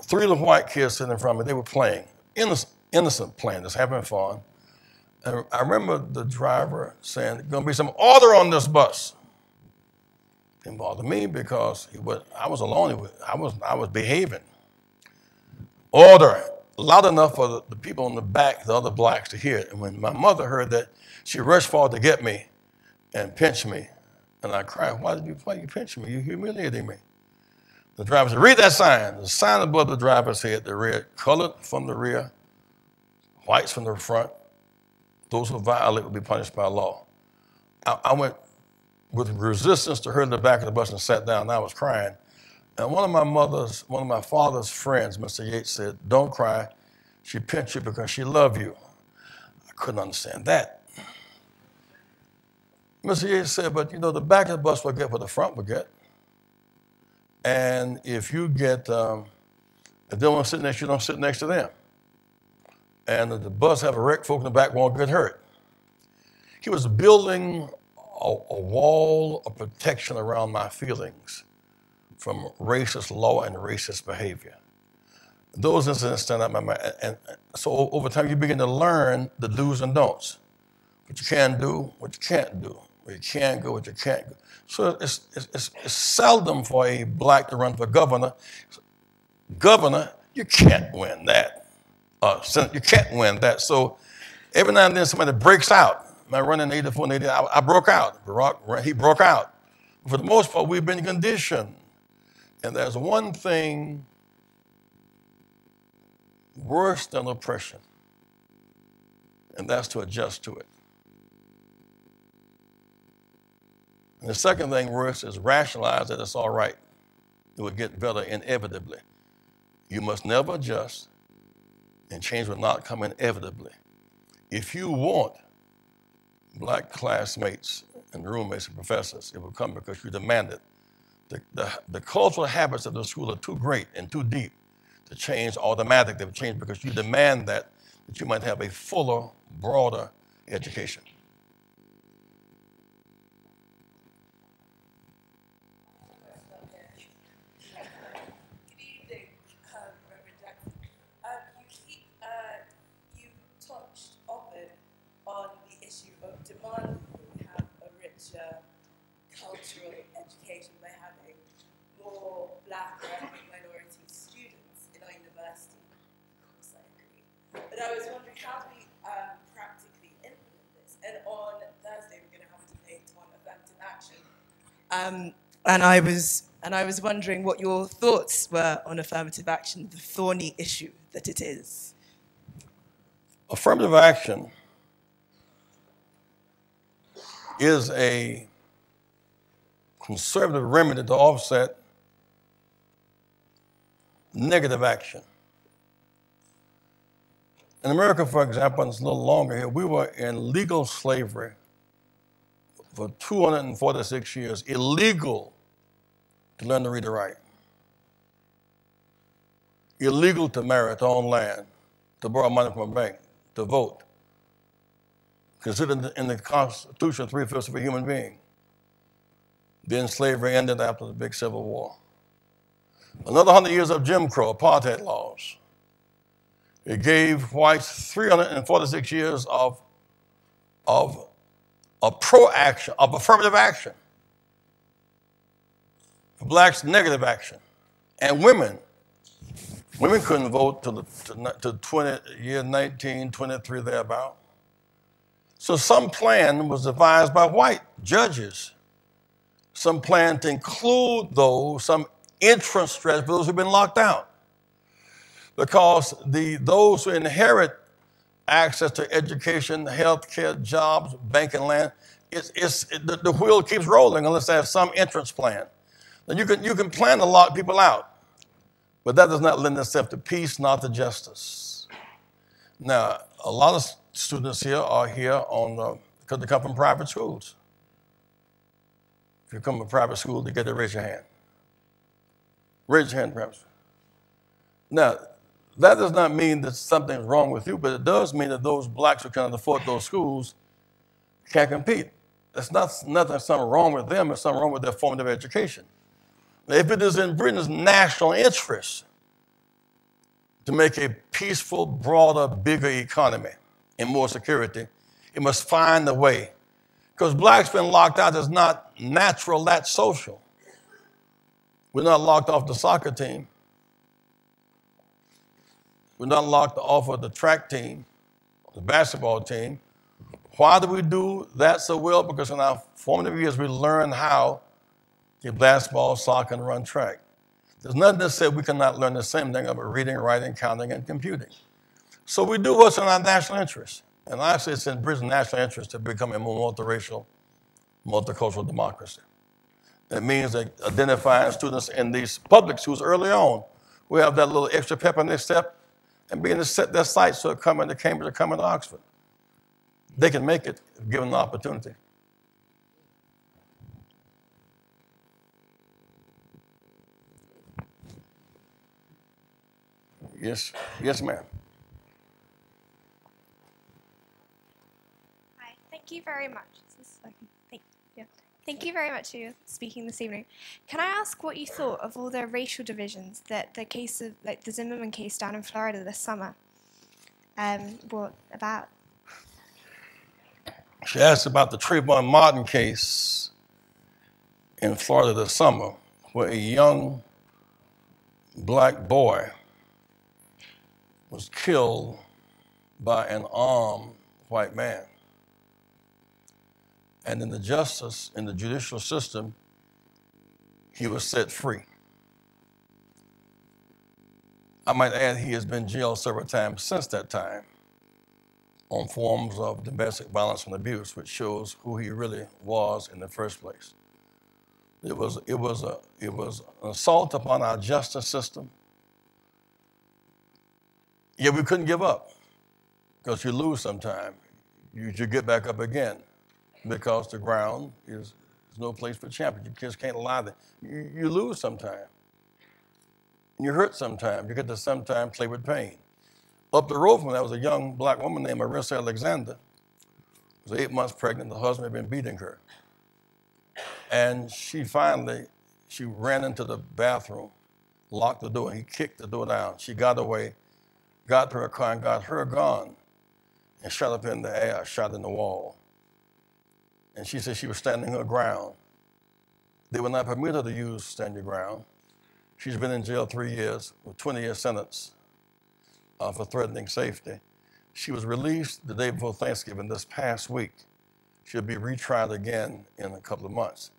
3 little white kids sitting in front of me, they were playing, innocent playing, just having fun. And I remember the driver saying, there's going to be some order on this bus. Didn't bother me because I was alone. I was behaving. Order, loud enough for the people in the back, the other blacks, to hear it. And when my mother heard that, she rushed forward to get me and pinch me. And I cried, why you pinch me? You humiliating me. The driver said, read that sign. The sign above the driver's head, the red, colored from the rear, whites from the front. Those who violate will be punished by law. I went with resistance to her in the back of the bus and sat down, and I was crying. And one of my father's friends, Mr. Yates, said, don't cry. She pinched you because she loved you. I couldn't understand that. Mr. Yates said, but the back of the bus will get what the front will get. And if you get, if they want to sit next to you, don't sit next to them. And if the bus have a wreck, folk in the back won't get hurt. He was building a wall of protection around my feelings from racist law and racist behavior. Those incidents stand out in my mind. And so over time, you begin to learn the do's and don'ts. What you can do, what you can't do. Where you can go, what you can't go. So it's seldom for a black to run for governor. Governor, you can't win that. Senate, you can't win that. So every now and then somebody breaks out. I run in 84 and 88, I broke out. He broke out. For the most part, we've been conditioned. And there's one thing worse than oppression, and that's to adjust to it. And the second thing worse is rationalize that it's all right. It will get better inevitably. You must never adjust, and change will not come inevitably. If you want black classmates and roommates and professors, it will come because you demand it. The cultural habits of the school are too great and too deep to change automatically. They change because you demand that you might have a fuller, broader education. Good evening, Reverend Jackson. You touched often on the issue of demanding that we have a richer cultural education by having more black and ethnic minority students in our university. Of course, I agree. But I was wondering, how do we practically implement this? And on Thursday, we're going to have a debate on affirmative action. And I was wondering what your thoughts were on affirmative action, the thorny issue that it is. Affirmative action is a conservative remedy to offset negative action. In America, for example, and it's a little longer here, we were in legal slavery for 246 years, illegal to learn to read and write, illegal to marry, to own land, to borrow money from a bank, to vote, considered in the Constitution 3/5 of a human being. Then slavery ended after the big Civil War. Another 100 years of Jim Crow, apartheid laws. It gave whites 346 years of pro-action, of affirmative action. For blacks, negative action. And women couldn't vote till 1923, thereabout. So some plan was devised by white judges. Some plan to include those, some entrance strategy for those who've been locked out. Because those who inherit access to education, healthcare, jobs, banking, land, the wheel keeps rolling unless they have some entrance plan. Now you can plan to lock people out, but that does not lend itself to peace, not to justice. Now, a lot of students here are here because they come from private schools. If you come from a private school, you get to raise your hand. Raise your hand, perhaps. Now, that does not mean that something's wrong with you, but it does mean that those blacks who cannot afford those schools can't compete. It's not something wrong with them, it's something wrong with their formative education. If it is in Britain's national interest to make a peaceful, broader, bigger economy and more security, it must find a way. Because blacks being locked out is not natural, that's social. We're not locked off the soccer team. We're not locked off of the track team, the basketball team. Why do we do that so well? Because in our formative years, we learn how to basketball, soccer, and run track. There's nothing that says we cannot learn the same thing about reading, writing, counting, and computing. So we do what's in our national interest. And I say it's in Britain's national interest to become a more multiracial, multicultural democracy. That means that identifying students in these public schools early on who have that little extra pep in their step and beginning to set their sights so coming to Cambridge or coming to Oxford. They can make it if given the opportunity. Yes, ma'am. Hi, thank you very much. Thank you very much for speaking this evening. Can I ask what you thought of all the racial divisions that the case of, like the Zimmerman case down in Florida this summer, brought about? She asked about the Trayvon Martin case in Florida this summer, where a young black boy was killed by an armed white man. And in the judicial system, he was set free. I might add he has been jailed several times since that time on forms of domestic violence and abuse, which shows who he really was in the first place. It was an assault upon our justice system. Yet we couldn't give up, because you lose sometime. You get back up again, because the ground is no place for champions. You kids can't lie there. You lose sometime. You hurt sometime. You get to sometime play with pain. Up the road from that was a young black woman named Marissa Alexander. She was 8 months pregnant. The husband had been beating her. And she ran into the bathroom, locked the door. He kicked the door down. She got away, got to her car and got her gun and shot up in the air, shot in the wall. And she said she was standing her ground. They would not permit her to use stand your ground. She's been in jail 3 years with 20-year sentence for threatening safety. She was released the day before Thanksgiving this past week. She'll be retried again in a couple of months.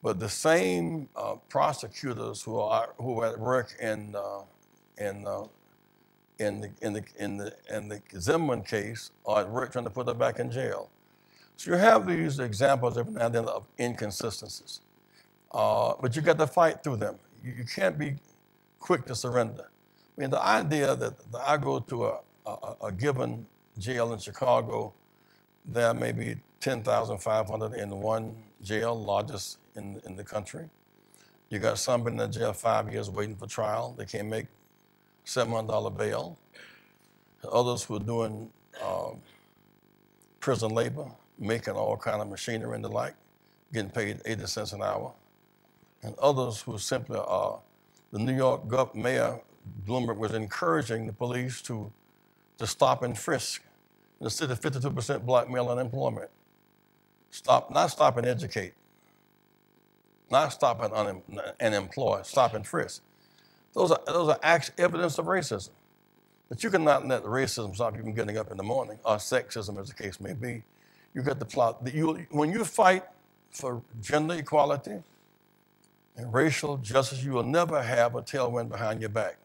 But the same prosecutors who were at work in the Zimmerman case are at work trying to put her back in jail. So you have these examples every now and then of inconsistencies, but you got to fight through them. You can't be quick to surrender. I mean, the idea that I go to a given jail in Chicago, there may be 10,500 in one jail, largest in the country. You got somebody in the jail 5 years waiting for trial. They can't make $700 bail. Others who are doing prison labor, making all kind of machinery and the like, getting paid 80 cents an hour. And others who simply are, the New York Mayor Bloomberg was encouraging the police to stop and frisk. In the city, 52% black male unemployment. Not stop and educate. Not stop and employ, stop and frisk. Those are evidence of racism. But you cannot let racism stop you from getting up in the morning, or sexism as the case may be. You got to plot. When you fight for gender equality and racial justice, you will never have a tailwind behind your back.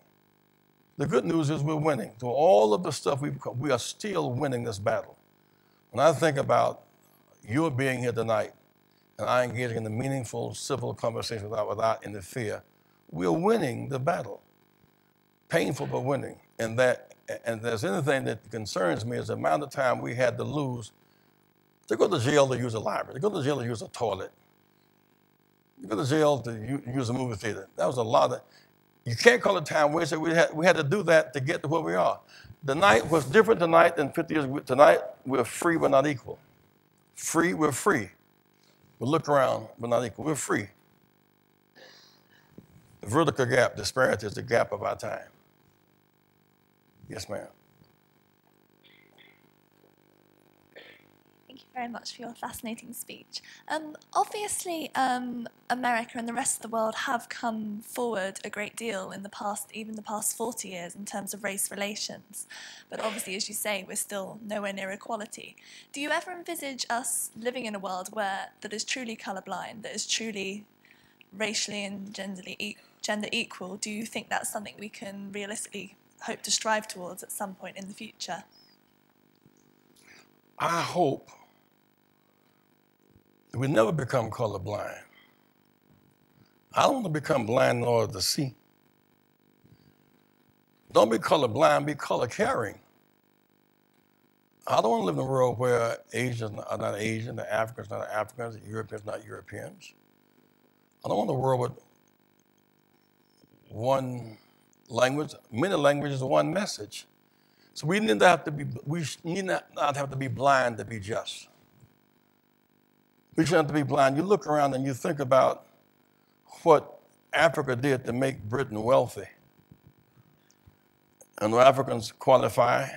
The good news is we're winning. Through all of the stuff we are still winning this battle. When I think about your being here tonight and I engaging in a meaningful civil conversation without any fear, we're winning the battle. Painful, but winning. And if there's anything that concerns me is the amount of time we had to lose to go to jail to use a library, to go to jail to use a toilet, to go to jail to use a movie theater. That was a lot of, you can't call it time wasted. We had to do that to get to where we are. The night was different tonight than 50 years ago. Tonight, we're free but not equal. Free, we're free. We look around, but not equal. We're free. The vertical gap, disparity is the gap of our time. Yes, ma'am. Thank you very much for your fascinating speech. Obviously, America and the rest of the world have come forward a great deal in the past, even the past 40 years, in terms of race relations. But obviously, as you say, we're still nowhere near equality. Do you ever envisage us living in a world that is truly colourblind, that is truly racially and gender equal? Do you think that's something we can realistically hope to strive towards at some point in the future? I hope that we never become colorblind. I don't want to become blind in order to see. Don't be colorblind, be color caring. I don't want to live in a world where Asians are not Asian, the Africans are not Africans, the Europeans are not Europeans. I don't want a world with one language, many languages, one message. So we need not have to be blind to be just. We shouldn't have to be blind. You look around and you think about what Africa did to make Britain wealthy. And when Africans qualify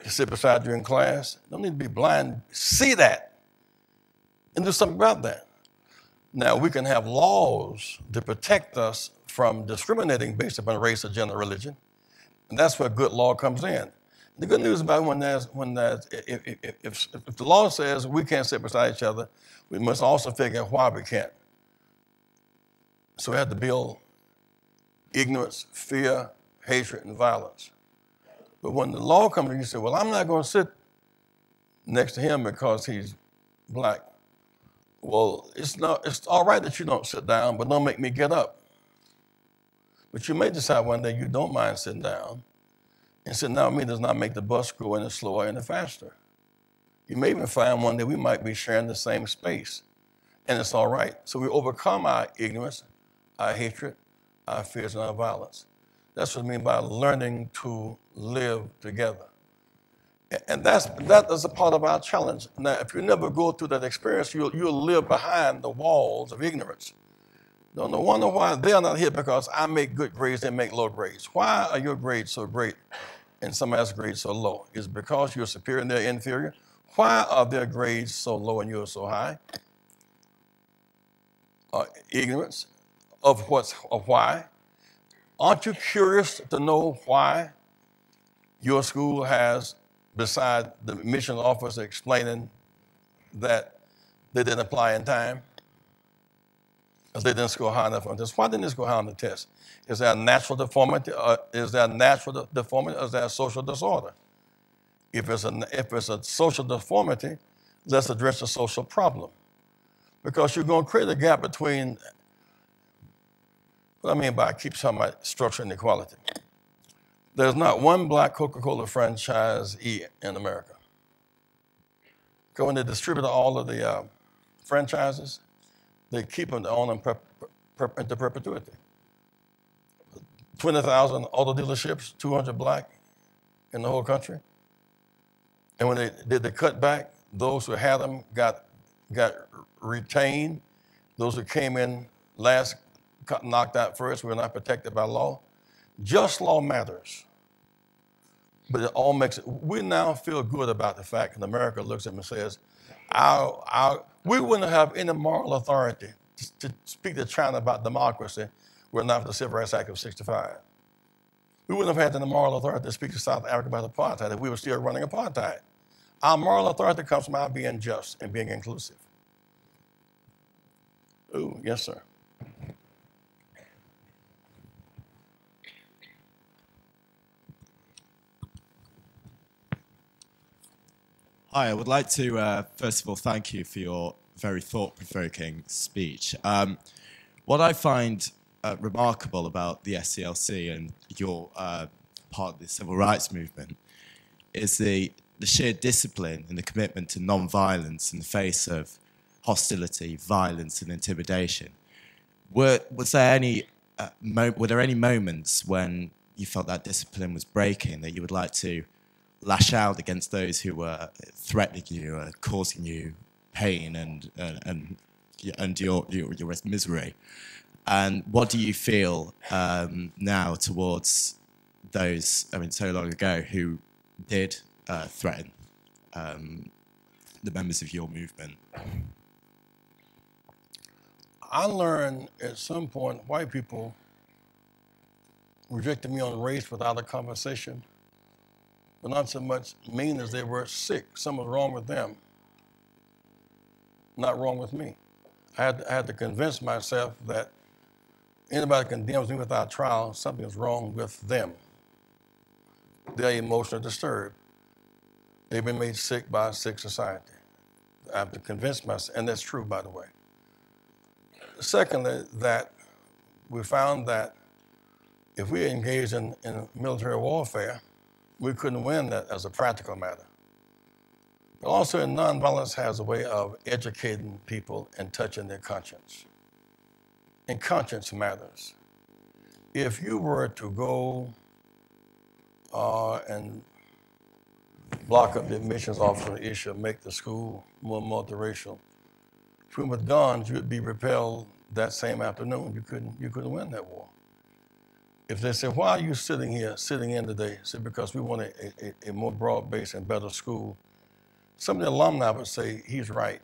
to sit beside you in class, don't need to be blind. See that and do something about that. Now, we can have laws to protect us from discriminating based upon race or gender or religion, and that's where good law comes in. The good news about if the law says we can't sit beside each other, we must also figure out why we can't. So we have to build ignorance, fear, hatred, and violence. But when the law comes in, you say, well, I'm not going to sit next to him because he's black. Well, it's all right that you don't sit down, but don't make me get up. But you may decide one day you don't mind sitting down, and sitting down with me does not make the bus go any slower and faster. You may even find one day we might be sharing the same space, and it's all right. So we overcome our ignorance, our hatred, our fears, and our violence. That's what I mean by learning to live together. And that is a part of our challenge. Now, if you never go through that experience, you'll live behind the walls of ignorance. Don't wonder why they are not here because I make good grades, they make low grades. Why are your grades so great and somebody else's grades so low? Is it because you're superior and they're inferior? Why are their grades so low and yours so high? Ignorance of why. Aren't you curious to know why your school has, beside the admission officer explaining that they didn't apply in time, because they didn't score high enough on the test? Why didn't they score high on the test? Is there a natural deformity, or is there a social disorder? If it's a social deformity, let's address the social problem. Because you're going to create a gap between, what I mean by I keep talking about structural inequality. There's not one black Coca-Cola franchisee in America. Because when they distribute all of the franchises, they keep them on into perpetuity. 20,000 auto dealerships, 200 black in the whole country. And when they did the cutback, those who had them got retained. Those who came in last got knocked out first. We're not protected by law. Just law matters. But it all makes it, we now feel good about the fact that America looks at them and says, we wouldn't have any moral authority to speak to China about democracy were not for the Civil Rights Act of '65. We wouldn't have had the moral authority to speak to South Africa about apartheid if we were still running apartheid. Our moral authority comes from our being just and being inclusive. Ooh, yes, sir. Hi, I would like to, first of all, thank you for your very thought-provoking speech. What I find remarkable about the SCLC and your part of the civil rights movement is the sheer discipline and the commitment to non-violence in the face of hostility, violence, and intimidation. Were there any moments when you felt that discipline was breaking, that you would like to lash out against those who were threatening you, causing you pain and your misery? And what do you feel now towards those, I mean, so long ago, who did threaten the members of your movement? I learned at some point white people rejected me on race without a conversation, but not so much mean as they were sick. Something was wrong with them, not wrong with me. I had to convince myself that anybody condemns me without trial, something is wrong with them. They're emotionally disturbed. They've been made sick by a sick society. I have to convince myself, and that's true, by the way. Secondly, that we found that if we engaged in military warfare, we couldn't win that as a practical matter. But also, nonviolence has a way of educating people and touching their conscience. And conscience matters. If you were to go and block up the admissions officer issue, make the school more multiracial, If we went with guns, you would be repelled that same afternoon. You couldn't win that war. If they said, why are you sitting in today? I said, because we want a more broad-based and better school. Some of the alumni would say, he's right.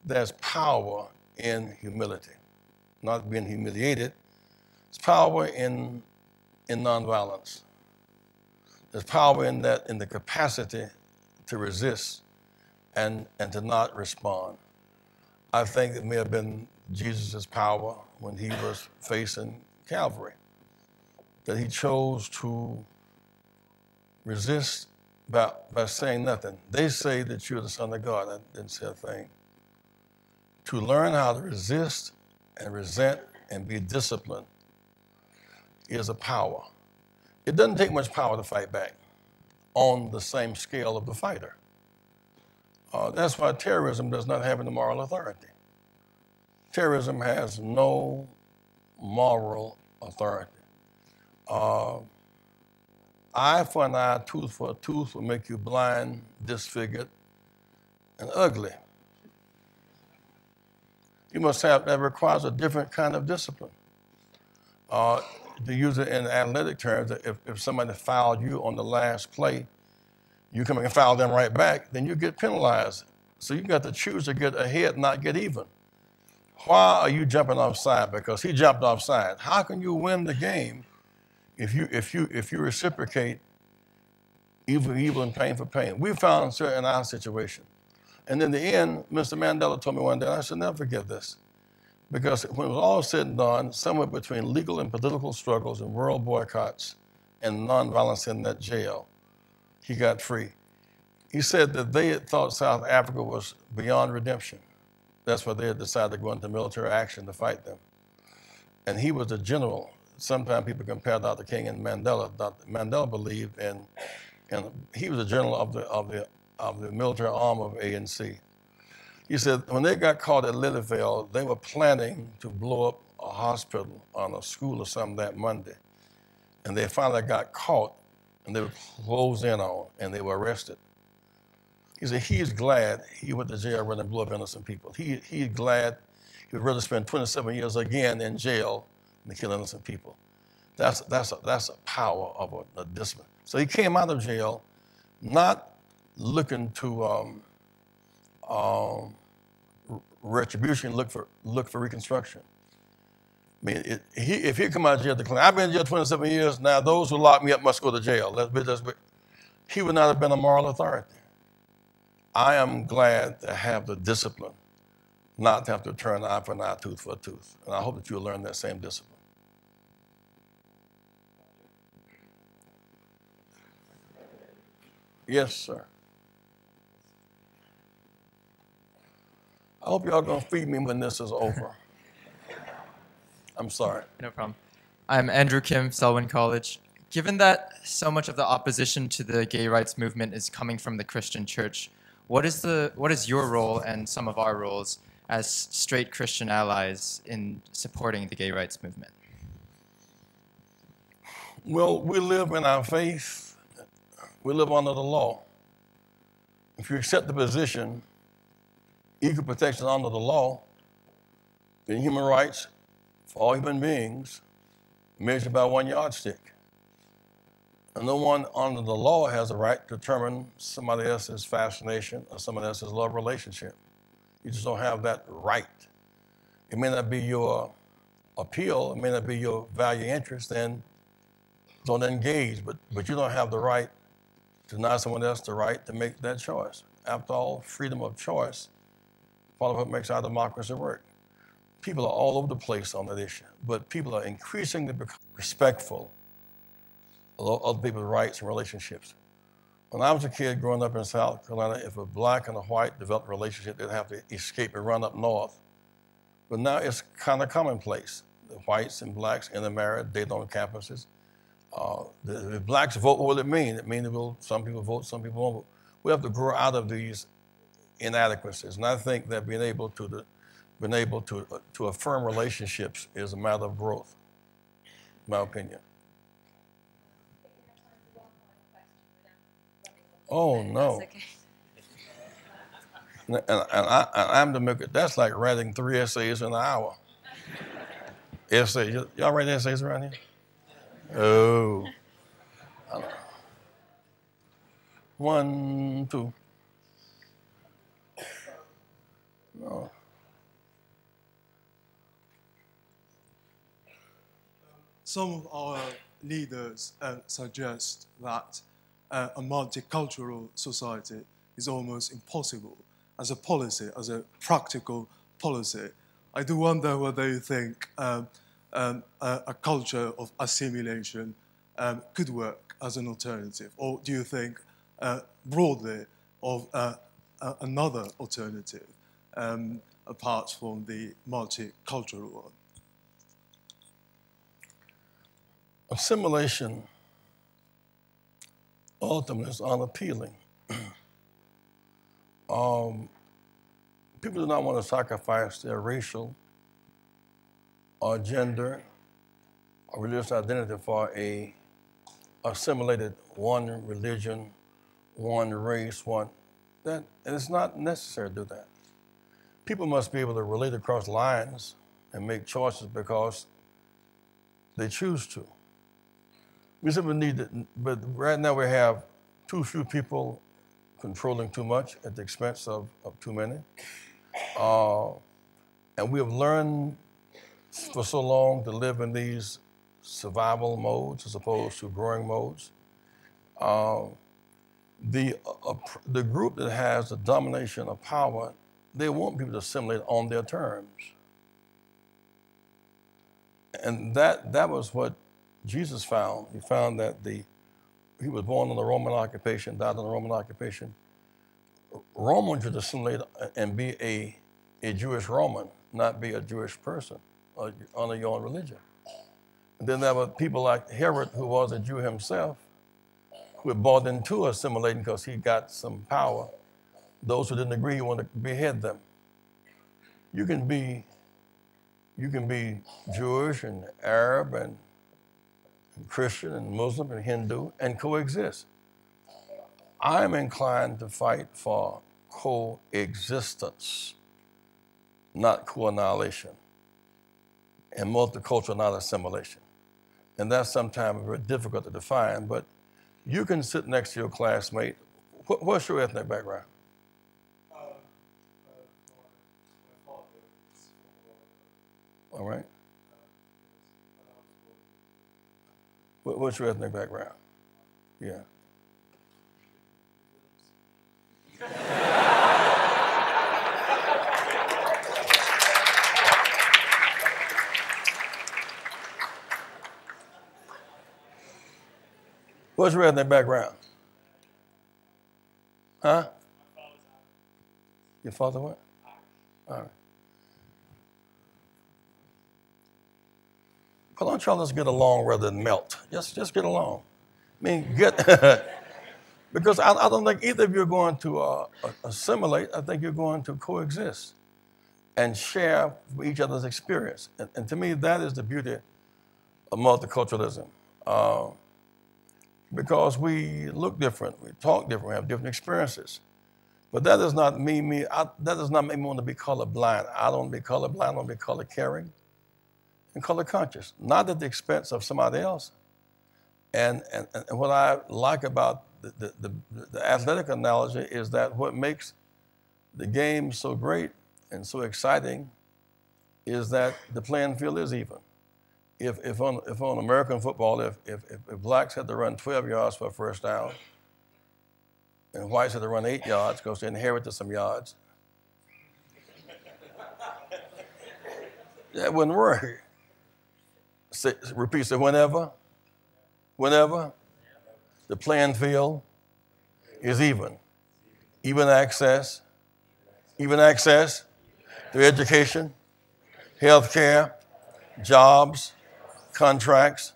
There's power in humility, not being humiliated. There's power in nonviolence. There's power in that, in the capacity to resist and to not respond. I think it may have been Jesus' power when he was facing Calvary, that he chose to resist by saying nothing. They say that you're the Son of God. I didn't say a thing. To learn how to resist and resent and be disciplined is a power. It doesn't take much power to fight back on the same scale of the fighter. That's why terrorism does not have any moral authority. Terrorism has no moral authority. Eye for an eye, tooth for a tooth will make you blind, disfigured, and ugly. You must have, that requires a different kind of discipline. To use it in athletic terms, if somebody fouled you on the last play, you come and foul them right back, then you get penalized. So you got to choose to get ahead, not get even. Why are you jumping offside? Because he jumped offside. How can you win the game if you reciprocate evil for evil and pain for pain? We found certain in our situation. And in the end, Mr. Mandela told me one day, I should never forget this, because when it was all said and done, somewhere between legal and political struggles and world boycotts and nonviolence in that jail, he got free. He said that they had thought South Africa was beyond redemption. That's why they had decided to go into military action to fight them. And he was a general. Sometimes people compare Dr. King and Mandela. Dr. Mandela believed in, and he was a general of the military arm of ANC. He said when they got caught at Littlefield, they were planning to blow up a hospital on a school or something that Monday. And they finally got caught, and they were closed in on, and they were arrested. He said he's glad he went to jail rather than blow up innocent people. He's glad he would rather spend 27 years again in jail than kill innocent people. That's a power of a discipline. So he came out of jail not looking to retribution, look for reconstruction. I mean, if he come out of jail, I've been in jail 27 years, now those who locked me up must go to jail. He would not have been a moral authority. I am glad to have the discipline, not to have to turn eye for an eye, tooth for a tooth. And I hope that you'll learn that same discipline. Yes, sir. I hope y'all gonna feed me when this is over. I'm sorry. No problem. I'm Andrew Kim, Selwyn College. Given that so much of the opposition to the gay rights movement is coming from the Christian church, what is your role and some of our roles as straight Christian allies in supporting the gay rights movement? Well, we live in our faith. We live under the law. If you accept the position, equal protection under the law, then human rights for all human beings measured by one yardstick. And no one under the law has a right to determine somebody else's fascination or somebody else's love relationship. You just don't have that right. It may not be your appeal, it may not be your value interest, then don't engage, but you don't have the right to deny someone else the right to make that choice. After all, freedom of choice, part of what makes our democracy work. People are all over the place on that issue, but people are increasingly respectful of other people's rights and relationships. When I was a kid growing up in South Carolina, if a black and a white developed a relationship, they'd have to escape and run up north. But now it's kind of commonplace. The whites and blacks intermarried, date on campuses. The blacks vote, what will it mean? It means some people vote, some people won't vote. We have to grow out of these inadequacies. And I think that being able to affirm relationships is a matter of growth, in my opinion. Oh, no. That's okay. I'm the maker. That's like writing 3 essays in an hour. Essays. Y'all write essays around here? Oh. 1, 2. No. Some of our leaders suggest that a multicultural society is almost impossible as a policy, as a practical policy. I do wonder whether you think a culture of assimilation could work as an alternative, or do you think broadly of another alternative apart from the multicultural one? Assimilation ultimately is unappealing. People do not want to sacrifice their racial or gender or religious identity for a assimilated one religion, one race, and it's not necessary to do that. People must be able to relate across lines and make choices because they choose to. We simply need it, but right now we have too few people controlling too much at the expense of too many. And we have learned for so long to live in these survival modes as opposed to growing modes. The group that has the domination of power, they want people to assimilate on their terms. And that was what Jesus found. He found that he was born in the Roman occupation, died in the Roman occupation. Romans should assimilate and be a Jewish Roman, not be a Jewish person, or honor your own religion. And then there were people like Herod, who was a Jew himself, who had bought into assimilating because he got some power. Those who didn't agree, he wanted to behead them. You can be Jewish and Arab and Christian and Muslim and Hindu and coexist. I'm inclined to fight for coexistence, not co-annihilation, and multicultural, not assimilation. And that's sometimes very difficult to define, but you can sit next to your classmate. What's your ethnic background? All right. What's your ethnic background? Yeah. What's your ethnic background? Huh? Your father what? All right. Well, don't y'all just get along rather than melt? Just get along. I mean, because I don't think either of you are going to assimilate. I think you're going to coexist and share each other's experience. And to me, that is the beauty of multiculturalism. Because we look different, we talk different, we have different experiences. But that does not mean that does not make me want to be colorblind. I don't want to be colorblind, I want to be color caring and color conscious, not at the expense of somebody else. And what I like about the athletic analogy is that what makes the game so great and so exciting is that the playing field is even. If on American football, if blacks had to run 12 yards for a first down, and whites had to run 8 yards because they inherited some yards, that wouldn't work. Repeat, say whenever the playing field is even. Even access to education, health care, jobs, contracts,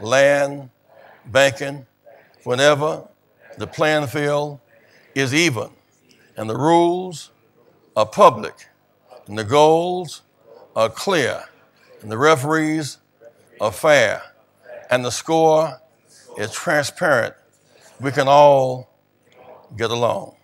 land, banking, whenever the playing field is even and the rules are public and the goals are clear and the referees are fair and the score is transparent, we can all get along.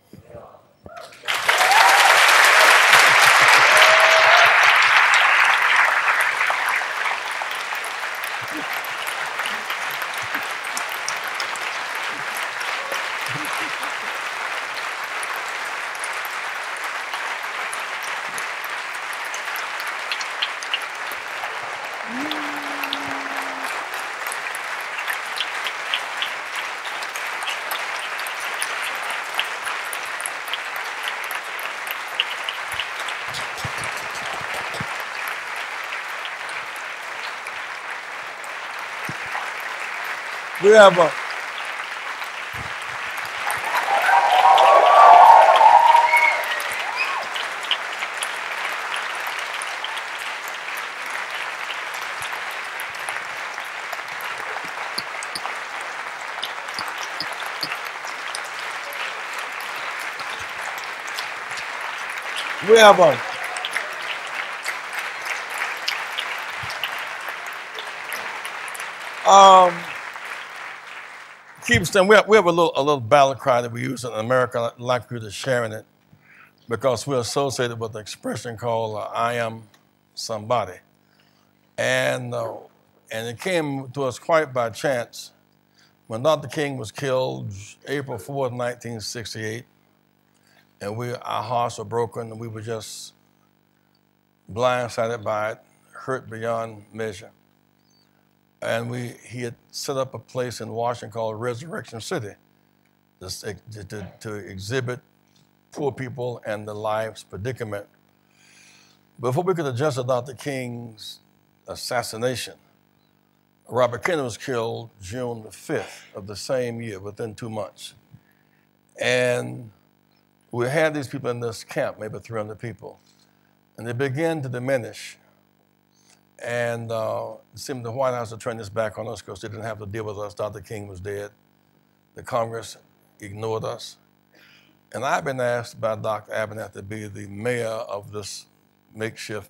We have a we have a keep saying we have a little battle cry that we use in America. I'd like you to sharing it because we're associated with the expression called "I am somebody," and it came to us quite by chance when Dr. King was killed April 4th, 1968, and our hearts were broken and we were just blindsided by it, hurt beyond measure. And he had set up a place in Washington called Resurrection City to exhibit poor people and the life's predicament. Before we could adjust to Dr. King's assassination, Robert Kennedy was killed June the 5th of the same year, within 2 months. And we had these people in this camp, maybe 300 people, and they began to diminish. And it seemed the White House had turned this back on us because they didn't have to deal with us. Dr. King was dead. The Congress ignored us. And I've been asked by Dr. Abernathy to be the mayor of this makeshift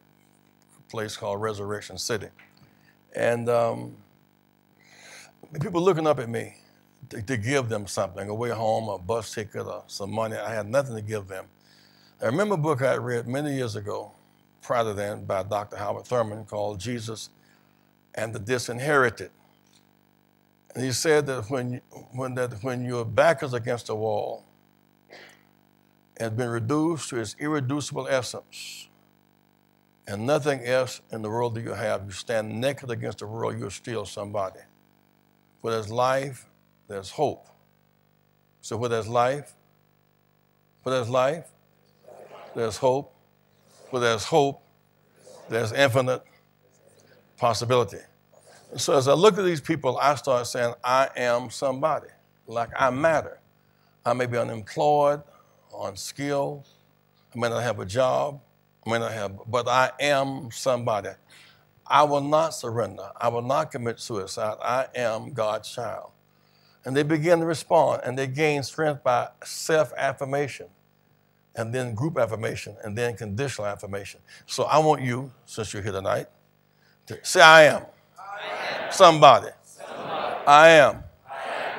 place called Resurrection City. And people looking up at me to give them something, a way home, a bus ticket, or some money. I had nothing to give them. I remember a book I read many years ago, prior to then, by Dr. Howard Thurman called Jesus and the Disinherited. And he said that when your back is against a wall and has been reduced to its irreducible essence, and nothing else in the world that you have, you stand naked against the world, you're still somebody. Where there's life, there's hope. So where there's life, there's hope. Where there's hope, there's infinite possibility. So as I look at these people, I start saying, I am somebody. Like I matter. I may be unemployed, unskilled, I may not have a job, but I am somebody. I will not surrender. I will not commit suicide. I am God's child. And they begin to respond, and they gain strength by self-affirmation, and then group affirmation, and then conditional affirmation. So I want you, since you're here tonight, to say, I am. Somebody. I am.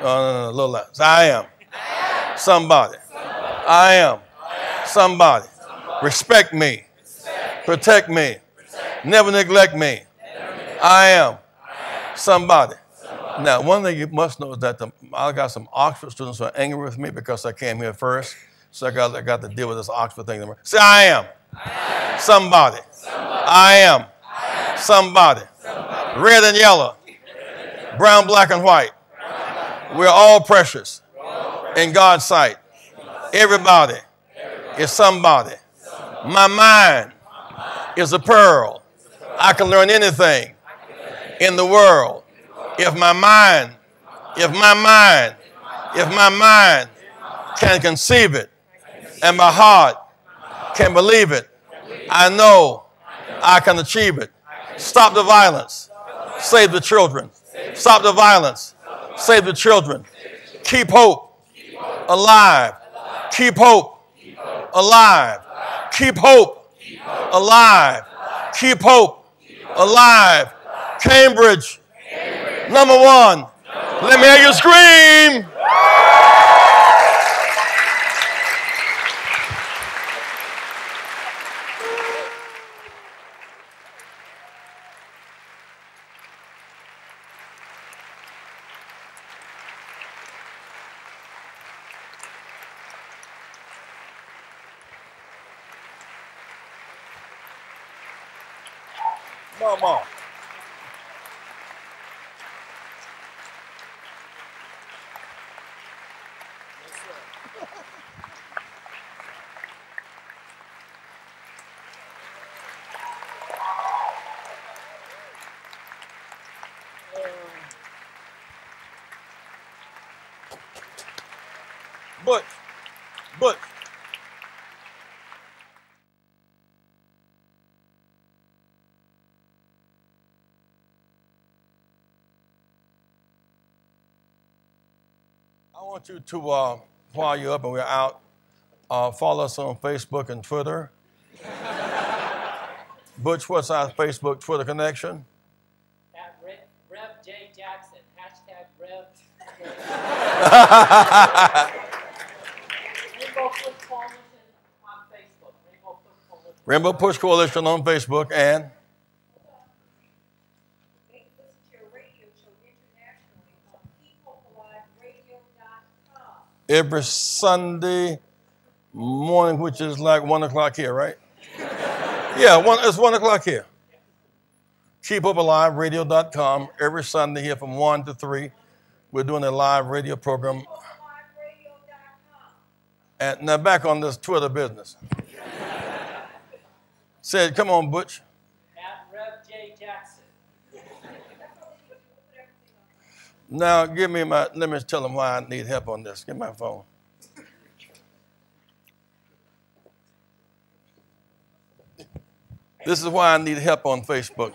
No, a little louder. Say, I am. Somebody. I am. Somebody. Respect me. Protect me. Never neglect me. I am. Somebody. Now, one thing you must know is that I got some Oxford students who are angry with me because I came here first. So I got to deal with this Oxford thing. Say, I am. Somebody. I am. Somebody. Red and yellow. Brown, black, and white. We're all precious in God's sight. Everybody is somebody. My mind is a pearl. I can learn anything in the world if my mind can conceive it and my heart can believe it. I know I can achieve it. Stop the violence. Save the children. Stop the violence. Save the children. Keep hope alive. Keep hope alive. Keep hope alive. Keep hope alive. Cambridge, #1. Let me hear you scream. Come on. But I want you to, while you're up and we're out, follow us on Facebook and Twitter. Butch, what's our Facebook, Twitter connection? At Rev J Jackson, hashtag Rev. Rainbow Push Coalition on Facebook. Rainbow Push Coalition on Facebook and every Sunday morning, which is like 1 o'clock here, right? Yeah, it's 1 o'clock here. KeepHopeAliveRadio.com every Sunday here from 1 to 3. We're doing a live radio program. And now back on this Twitter business. Said, come on, Butch. At Rev J Jackson. Now give me let me tell them why I need help on this. Give me my phone. This is why I need help on Facebook.